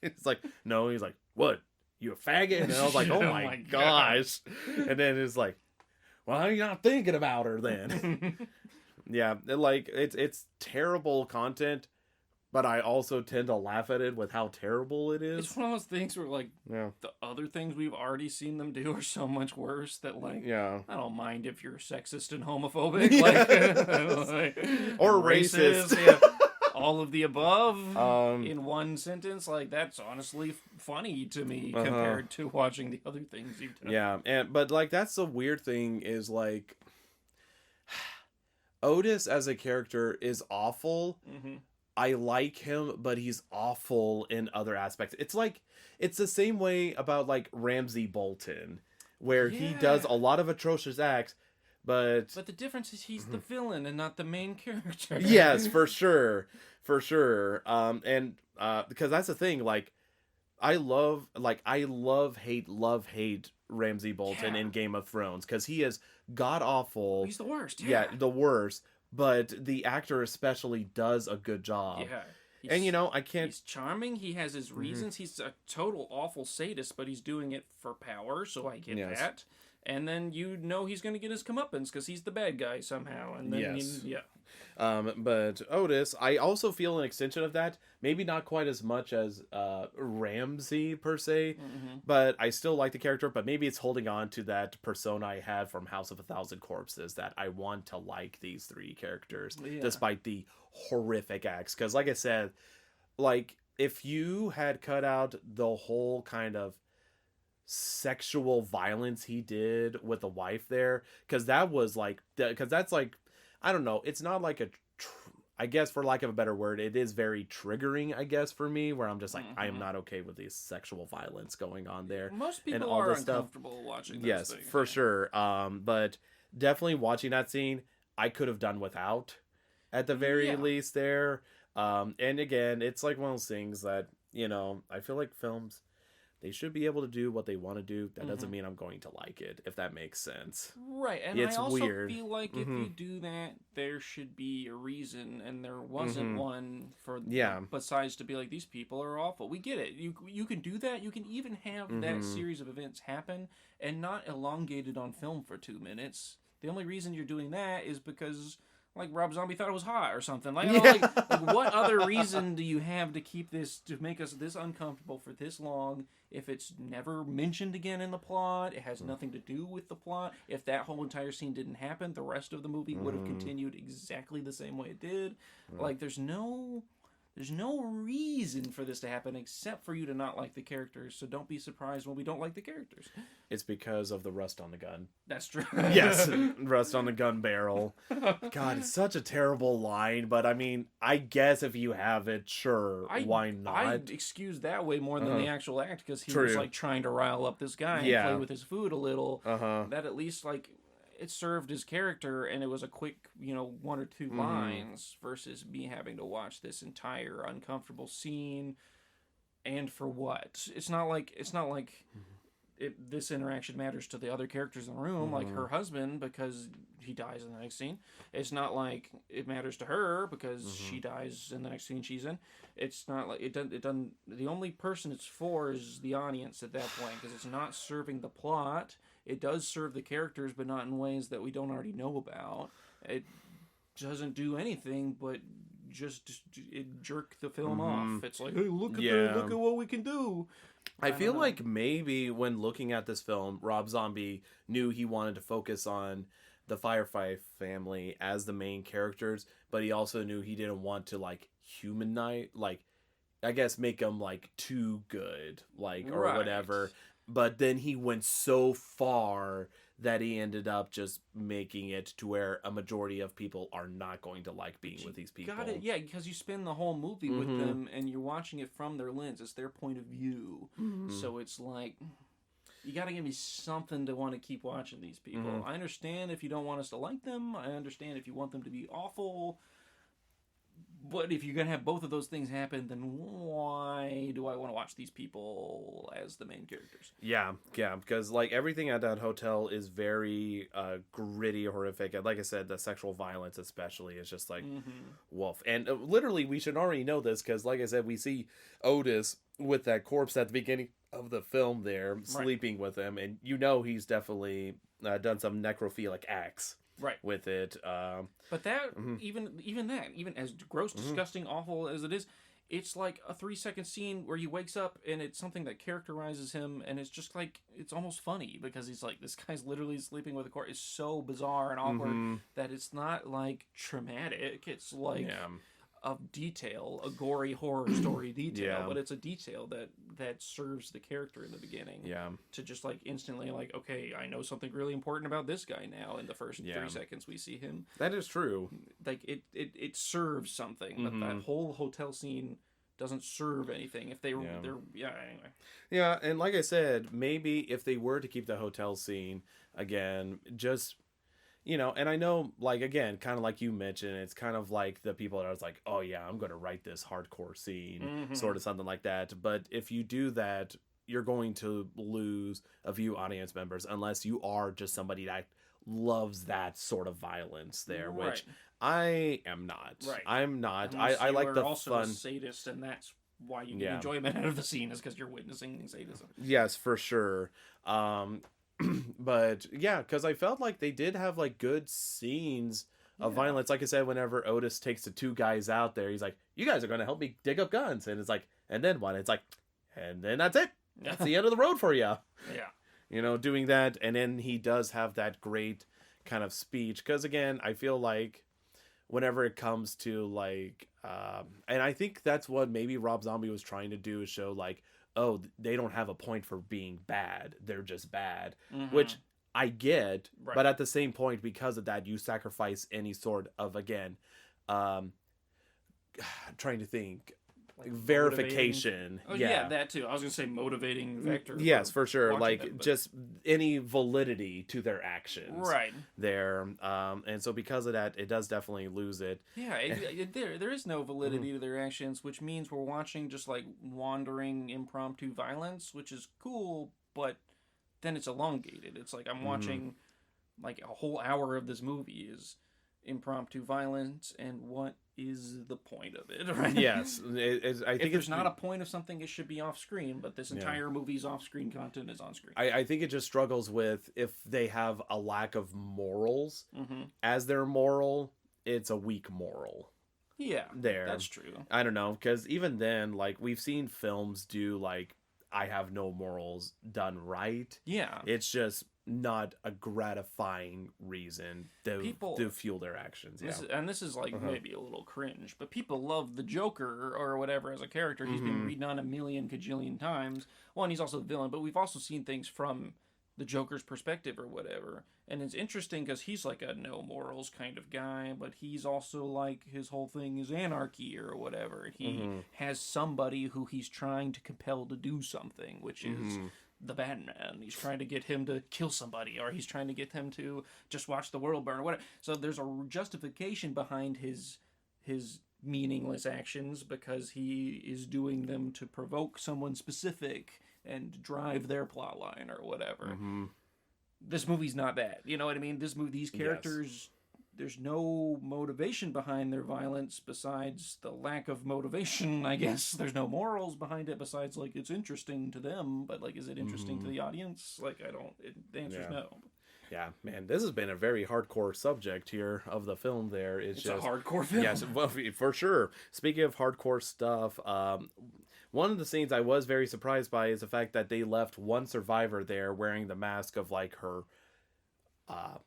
It's like, no. He's like, what? You a faggot? And I was like, oh my gosh. And then it's like, well, you're not thinking about her then. Yeah, like it's terrible content, but I also tend to laugh at it with how terrible it is. It's one of those things where like the other things we've already seen them do are so much worse that like I don't mind if you're sexist and homophobic, like or racist. all of the above in one sentence. Like, that's honestly funny to me compared to watching the other things you've done. Yeah, but like that's the weird thing is like Otis as a character is awful. I like him, but he's awful in other aspects. It's like it's the same way about like Ramsay Bolton, where he does a lot of atrocious acts, but the difference is he's the villain and not the main character. Yes, for sure. And because that's the thing, like I love hate Ramsay Bolton in Game of Thrones because he is god awful. He's the worst. Yeah, the worst. But the actor especially does a good job. Yeah. And I can't. He's charming. He has his reasons. He's a total awful sadist, but he's doing it for power, so I get that. And then he's going to get his comeuppance because he's the bad guy somehow. And then but Otis, I also feel an extension of that. Maybe not quite as much as Ramsay per se, but I still like the character. But maybe it's holding on to that persona I had from House of a Thousand Corpses that I want to like these three characters despite the horrific acts. Because like I said, like if you had cut out the whole kind of sexual violence he did with the wife there, because that's like I don't know, it's not like I guess for lack of a better word, it is very triggering, I guess, for me, where I'm just like I am not okay with this sexual violence going on there. Most people and all are this uncomfortable watching those yes things. For sure. But definitely watching that scene I could have done without at the very least there. And again, it's like one of those things that I feel like films, they should be able to do what they want to do. That doesn't mean I'm going to like it, if that makes sense. Right, and it's I also weird. feel like if you do that, there should be a reason, and there wasn't one for besides to be like, these people are awful. We get it. You can do that. You can even have that series of events happen and not elongate it on film for 2 minutes. The only reason you're doing that is because like Rob Zombie thought it was hot or something. Like, what other reason do you have to keep this, to make us this uncomfortable for this long if it's never mentioned again in the plot? It has nothing to do with the plot. If that whole entire scene didn't happen, the rest of the movie would have continued exactly the same way it did. Like, there's no reason for this to happen except for you to not like the characters, so don't be surprised when we don't like the characters. It's because of the rust on the gun. That's true. Yes, rust on the gun barrel. God, it's such a terrible line, but I mean, I guess if you have it, sure, why not? I excuse that way more than the actual act, because he was like trying to rile up this guy and play with his food a little. That at least like it served his character, and it was a quick, 1 or 2 lines versus me having to watch this entire uncomfortable scene. And for what? It's not like this interaction matters to the other characters in the room, like her husband, because he dies in the next scene. It's not like it matters to her because she dies in the next scene she's in. It's not like it doesn't. The only person it's for is the audience at that point, because it's not serving the plot. It does serve the characters, but not in ways that we don't already know about. It doesn't do anything but just jerk the film off. It's like, hey, look at what we can do. I feel like maybe when looking at this film, Rob Zombie knew he wanted to focus on the Firefly family as the main characters, but he also knew he didn't want to like humanize, like I guess make them like too good, like or whatever. But then he went so far that he ended up just making it to where a majority of people are not going to like being with these people. Got it, yeah, because you spend the whole movie with them, and you're watching it from their lens. It's their point of view. So it's like, you got to give me something to want to keep watching these people. I understand if you don't want us to like them. I understand if you want them to be awful. But if you're going to have both of those things happen, then why do I want to watch these people as the main characters? Yeah, because like everything at that hotel is very gritty, horrific. And like I said, the sexual violence especially is just like, woof. And literally, we should already know this because like I said, we see Otis with that corpse at the beginning of the film there, sleeping with him. And he's definitely done some necrophilic acts. With it, but that even as gross, disgusting, awful as it is, it's like a 3-second scene where he wakes up and it's something that characterizes him, and it's just like, it's almost funny because he's like, this guy's literally sleeping with a corpse. It's so bizarre and awkward that it's not like traumatic. It's like of detail, a gory horror story detail, Yeah. but it's a detail that serves the character in the beginning. Yeah. To just like instantly like, okay, I know something really important about this guy now in the first 3 seconds we see him. That is true. Like it serves something, but that whole hotel scene doesn't serve anything. If they're anyway. Yeah, and like I said, maybe if they were to keep the hotel scene again, just and I know, like, again, kind of like you mentioned, it's kind of like the people that are like, oh yeah, I'm going to write this hardcore scene, sort of something like that. But if you do that, you're going to lose a few audience members unless you are just somebody that loves that sort of violence there, which I am not. Right. I'm not. Unless I like you are the also fun. a sadist, and that's why you get enjoyment out of the scene, is because you're witnessing sadism. Yes, for sure. But yeah, because I felt like they did have like good scenes of violence. Like I said, whenever Otis takes the 2 guys out there, he's like, "You guys are going to help me dig up guns," and it's like, and then one, it's like, and then that's it. That's the end of the road for you. Yeah. Doing that, and then he does have that great kind of speech. Because again, I feel like whenever it comes to like, and I think that's what maybe Rob Zombie was trying to do, is show like, oh, they don't have a point for being bad. They're just bad, which I get. Right. But at the same point, because of that, you sacrifice any sort of, again, trying to think, like verification. Oh yeah, that too. I was gonna say motivating factor. Yes, for sure. Like them, just any validity to their actions. right There. And so because of that, it does definitely lose it. Yeah, there is no validity to their actions, which means we're watching just like wandering impromptu violence, which is cool, but then it's elongated. It's like I'm watching like a whole hour of this movie is impromptu violence, and what is the point of it, right? Yes. I think if there's not a point of something, it should be off screen, but this entire movie's off screen content is on screen. I think it just struggles with, if they have a lack of morals as their moral, it's a weak moral. Yeah, there. That's true. I don't know, because even then, like, we've seen films do, like, I have no morals done right. Yeah. It's just not a gratifying reason to fuel their actions. This is like maybe a little cringe, but people love the Joker or whatever as a character. He's been redone a million cajillion times. Well, and he's also the villain, but we've also seen things from the Joker's perspective or whatever. And it's interesting because he's like a no morals kind of guy, but he's also like, his whole thing is anarchy or whatever. He has somebody who he's trying to compel to do something, which is the Batman. He's trying to get him to kill somebody, or he's trying to get him to just watch the world burn or whatever. So there's a justification behind his meaningless actions, because he is doing them to provoke someone specific and drive their plot line or whatever. This movie's not that. You know what I mean? These characters, there's no motivation behind their violence besides the lack of motivation, I guess. There's no morals behind it besides, like, it's interesting to them, but, like, is it interesting to the audience? Like, the answer's no. Yeah, man, this has been a very hardcore subject here of the film there. It's just a hardcore film. Yes, well, for sure. Speaking of hardcore stuff, one of the scenes I was very surprised by is the fact that they left one survivor there wearing the mask of, like, her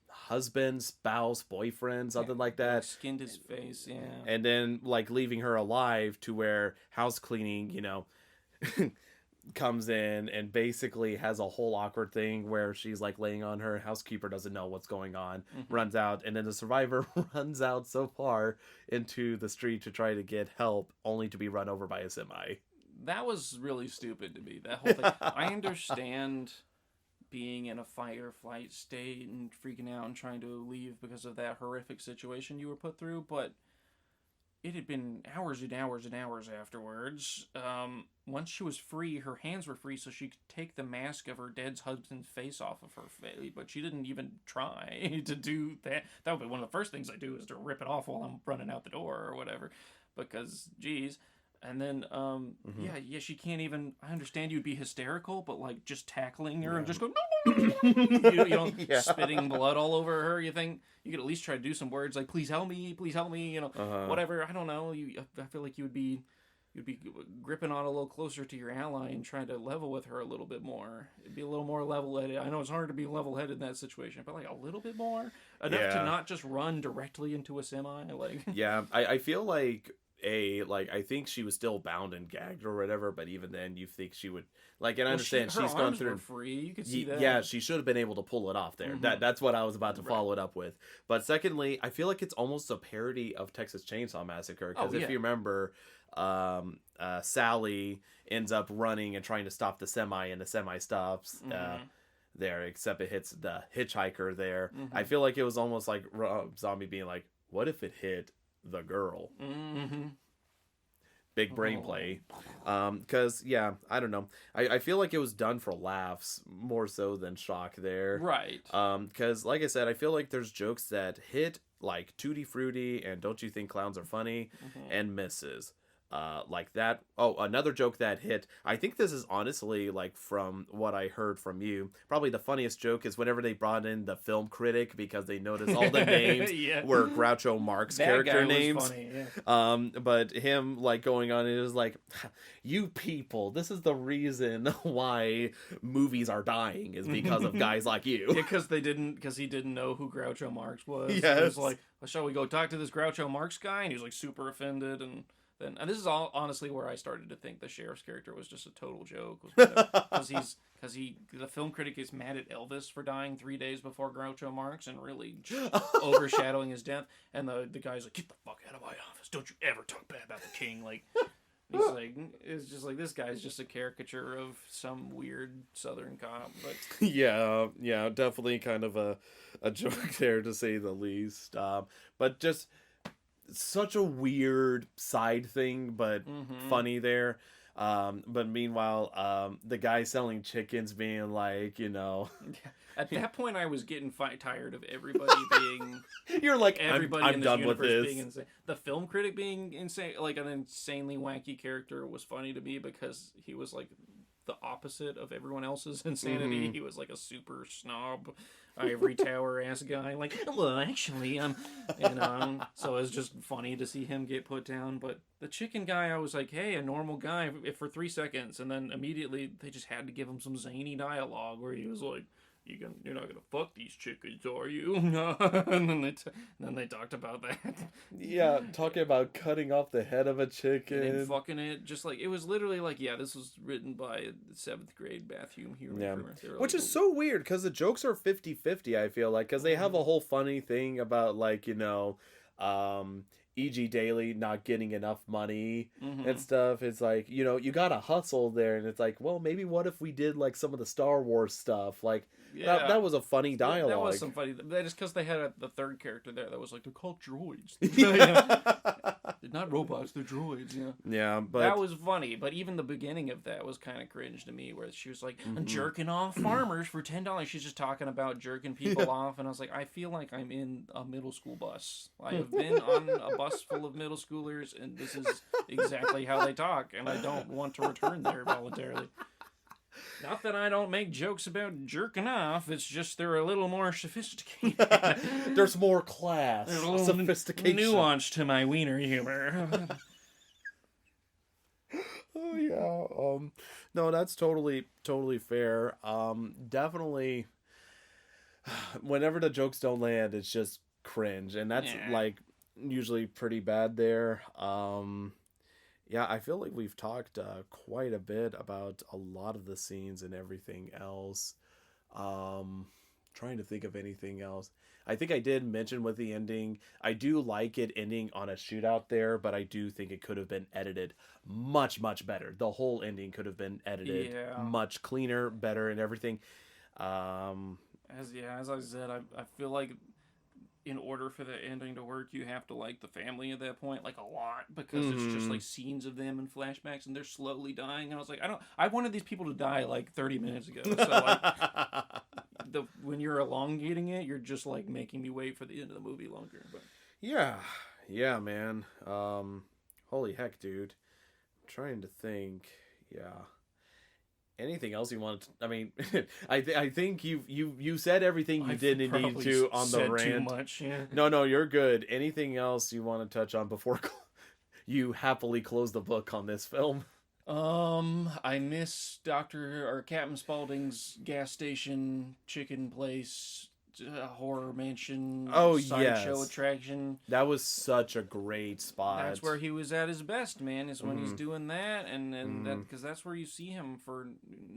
husband, spouse, boyfriend, something like that. Skinned his face, yeah. And then, like, leaving her alive to where house cleaning, comes in and basically has a whole awkward thing where she's, like, laying on her. Housekeeper doesn't know what's going on, runs out, and then the survivor runs out so far into the street to try to get help, only to be run over by a semi. That was really stupid to me, that whole thing. I understand being in a fight or flight state and freaking out and trying to leave because of that horrific situation you were put through, but it had been hours and hours and hours afterwards. Once she was free, her hands were free, so she could take the mask of her dead husband's face off of her face, but she didn't even try to do that. That would be one of the first things I do, is to rip it off while I'm running out the door or whatever, because, geez. And then, she can't even, I understand you'd be hysterical, but, like, just tackling her and just go, spitting blood all over her, you think you could at least try to do some words like, please help me, whatever. I don't know. I feel like you'd be gripping on a little closer to your ally and trying to level with her a little bit more. It'd be a little more level-headed. I know it's hard to be level-headed in that situation, but, like, a little bit more? Enough to not just run directly into a semi? Like, yeah, I feel like like, I think she was still bound and gagged or whatever, but even then you think she would, like, and I understand her she's gone arms through. were free. You could see that. Yeah, she should have been able to pull it off there. That's what I was about to follow it up with. But secondly, I feel like it's almost a parody of Texas Chainsaw Massacre, because if you remember, Sally ends up running and trying to stop the semi, and the semi stops there, except it hits the hitchhiker there. I feel like it was almost like Zombie being like, what if it hit the girl? Big brain play. Because, yeah, I don't know. I feel like it was done for laughs more so than shock there. Right. Because, like I said, I feel like there's jokes that hit, like Tutti Frutti and Don't You Think Clowns Are Funny, and misses. Like that. Oh, another joke that hit. I think this is honestly, like, from what I heard from you, probably the funniest joke is whenever they brought in the film critic, because they noticed all the names were Groucho Marx character names. Funny, yeah. But him, like, going on, it was like, you people, this is the reason why movies are dying, is because of guys like you. Because he didn't know who Groucho Marx was. Yes. He was like, well, shall we go talk to this Groucho Marx guy? And he was like super offended, and this is all honestly where I started to think the sheriff's character was just a total joke, because the film critic is mad at Elvis for dying 3 days before Groucho Marx and really overshadowing his death, and the guy's like, get the fuck out of my office! Don't you ever talk bad about the king! Like, he's like, it's just like, this guy's just a caricature of some weird Southern cop. But yeah, definitely kind of a joke there, to say the least. But just such a weird side thing, but funny there. But meanwhile, the guy selling chickens being like, at that point I was getting tired of everybody being you're like, everybody I'm in this done with universe this. being insane. The film critic being insane, like an insanely wacky character, was funny to me because he was like the opposite of everyone else's insanity. He was like a super snob, ivory tower ass guy, like, well, actually, so it was just funny to see him get put down. But the chicken guy, I was like, hey, a normal guy for 3 seconds, and then immediately they just had to give him some zany dialogue where he was like, you're not gonna fuck these chickens, are you? And then they talked about that. Yeah, talking about cutting off the head of a chicken and fucking it, just like, it was literally like, yeah, this was written by a 7th grade bathroom humor. Yeah, like, which is so weird, because the jokes are 50-50, I feel like, because they have a whole funny thing about, like, E.G. Daily not getting enough money and stuff. It's like, you gotta hustle there, and it's like, well, maybe what if we did, like, some of the Star Wars stuff, like, that was a funny dialogue. That was some funny. That is because they had the third character there that was like, they're called droids. They're not robots, they're droids. Yeah, but that was funny. But even the beginning of that was kind of cringe to me, where she was like, jerking off farmers for $10. She's just talking about jerking people off, and I was like, I feel like I'm in a middle school bus. I have been on a bus full of middle schoolers, and this is exactly how they talk, and I don't want to return there voluntarily. Not that I don't make jokes about jerking off, it's just they're a little more sophisticated. There's more class, There's a little sophistication, nuance to my wiener humor. Oh yeah, no, that's totally fair. Definitely, whenever the jokes don't land, it's just cringe, and that's like usually pretty bad there. Yeah, I feel like we've talked quite a bit about a lot of the scenes and everything else. Trying to think of anything else. I think I did mention with the ending, I do like it ending on a shootout there, but I do think it could have been edited much, much better. The whole ending could have been edited much cleaner, better, and everything. As I said, I feel like in order for the ending to work, you have to like the family at that point, like, a lot, because it's just like scenes of them in flashbacks, and they're slowly dying. And I was like, I wanted these people to die like 30 minutes ago. So like, when you're elongating it, you're just like making me wait for the end of the movie longer. But yeah, man. Holy heck, dude. I'm trying to think. Yeah. Anything else you want to? I mean, I think you said everything you didn't need to on the rant. Too much, yeah. No, you're good. Anything else you want to touch on before you happily close the book on this film? I miss Captain Spaulding's gas station chicken place horror mansion yes. sideshow attraction. That was such a great spot. That's where he was at his best, man, is when he's doing that, and that, because that's where you see him for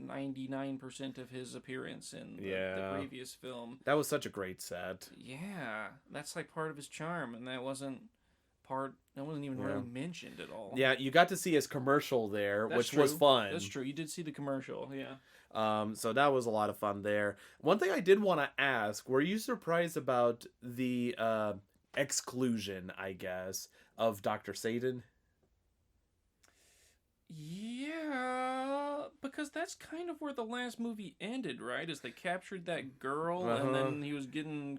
99% of his appearance in the previous film. That was such a great set. Yeah, that's like part of his charm, and that wasn't even really mentioned at all. Yeah, you got to see his commercial there, which was fun. That's true. You did see the commercial, yeah. So that was a lot of fun there. One thing I did want to ask, were you surprised about the exclusion, I guess, of Dr. Satan? Yeah, because that's kind of where the last movie ended, right? As they captured that girl, and then he was getting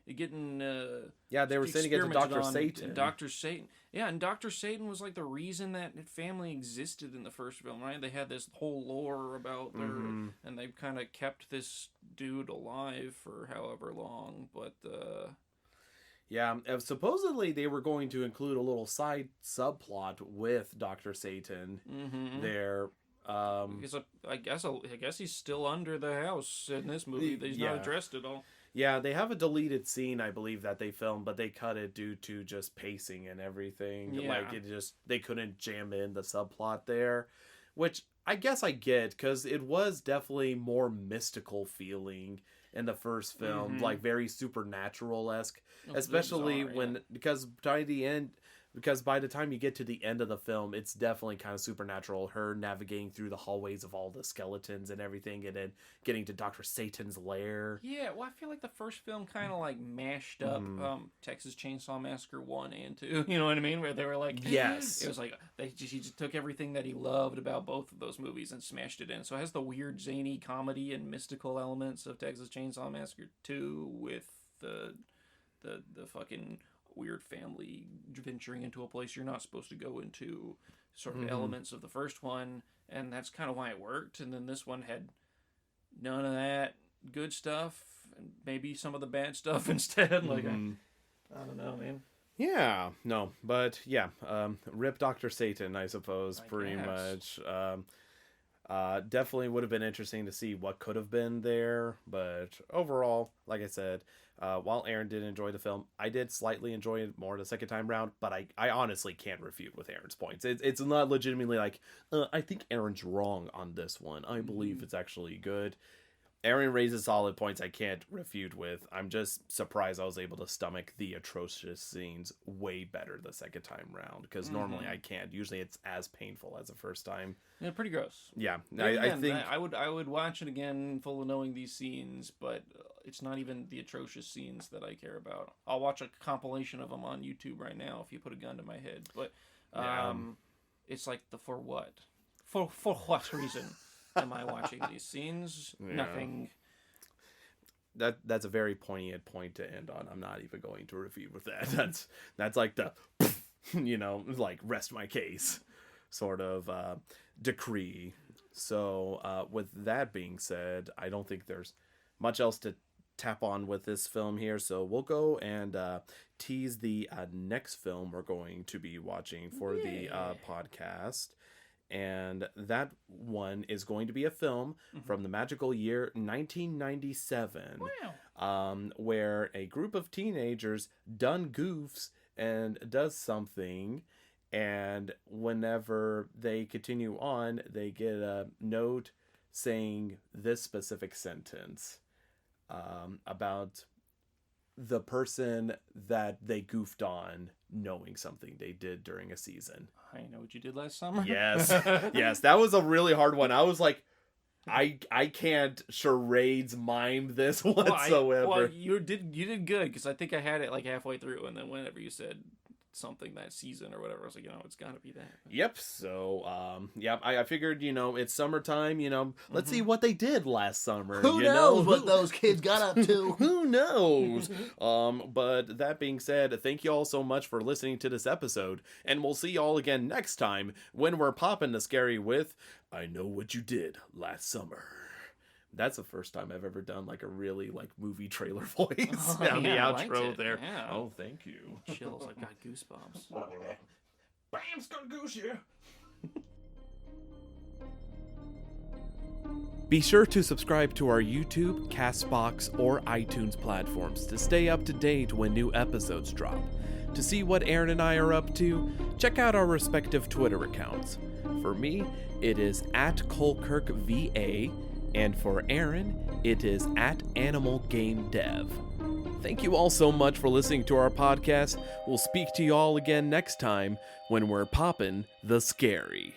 they were sending it to Dr. Satan. Dr. Satan. Yeah, and Dr. Satan was like the reason that family existed in the first film, right? They had this whole lore about their, and they've kind of kept this dude alive for however long, but supposedly they were going to include a little side subplot with Dr. Satan there. Because I guess he's still under the house in this movie. He's not addressed at all. Yeah, they have a deleted scene, I believe, that they filmed, but they cut it due to just pacing and everything. Yeah. Like, they couldn't jam in the subplot there, which I guess I get, because it was definitely more mystical feeling in the first film, like very supernatural-esque, especially bizarre, because by the time you get to the end of the film, it's definitely kind of supernatural. Her navigating through the hallways of all the skeletons and everything, and then getting to Dr. Satan's lair. Yeah, well, I feel like the first film kind of like mashed up Texas Chainsaw Massacre 1 and 2. You know what I mean? Where they were like, yes, it was like he just took everything that he loved about both of those movies and smashed it in. So it has the weird zany comedy and mystical elements of Texas Chainsaw Massacre 2 with the fucking weird family venturing into a place you're not supposed to go into, sort of elements of the first one, and that's kind of why it worked. And then this one had none of that good stuff and maybe some of the bad stuff instead. Like I don't know, man. Yeah, no, but yeah, rip Dr. Satan, I suppose, pretty much. Definitely would have been interesting to see what could have been there, but overall, like I said, while Aaron did enjoy the film, I did slightly enjoy it more the second time round, but I honestly can't refute with Aaron's points. It's not legitimately like, I think Aaron's wrong on this one. I believe it's actually good. Aaron raises solid points I can't refute with. I'm just surprised I was able to stomach the atrocious scenes way better the second time round, because normally I can't. Usually it's as painful as the first time. Yeah, pretty gross. Yeah, I think I would watch it again full of knowing these scenes, but it's not even the atrocious scenes that I care about. I'll watch a compilation of them on YouTube right now if you put a gun to my head, but it's like for what? For what reason am I watching these scenes? Yeah. Nothing. That's a very poignant point to end on. I'm not even going to refute with that. That's like the like rest my case sort of decree. So with that being said, I don't think there's much else to tap on with this film here, so we'll go and tease the next film we're going to be watching for the podcast. And that one is going to be a film from the magical year 1997. Wow. Where a group of teenagers done goofs and does something, and whenever they continue on, they get a note saying this specific sentence about the person that they goofed on knowing something they did during a season. I know what you did last summer. Yes. Yes, that was a really hard one. I was like, I can't charades mime this whatsoever. Well, you did good, because I think I had it like halfway through, and then whenever you said something that season or whatever, I was like, it's got to be that. Yep. So, I figured, it's summertime, let's see what they did last summer. Who knows what those kids got up to? Who knows? But that being said, thank you all so much for listening to this episode, and we'll see you all again next time when we're popping the scary with I Know What You Did Last Summer. That's the first time I've ever done like a really like movie trailer voice on the outro there. Yeah. Oh, thank you. Chills. I got goosebumps. Bam, skunk goose, yeah. Be sure to subscribe to our YouTube, Castbox, or iTunes platforms to stay up to date when new episodes drop. To see what Aaron and I are up to, check out our respective Twitter accounts. For me, it is @ColeKirkVA, and for Aaron, it is @AnimalGameDev. Thank you all so much for listening to our podcast. We'll speak to you all again next time when we're poppin' the scary.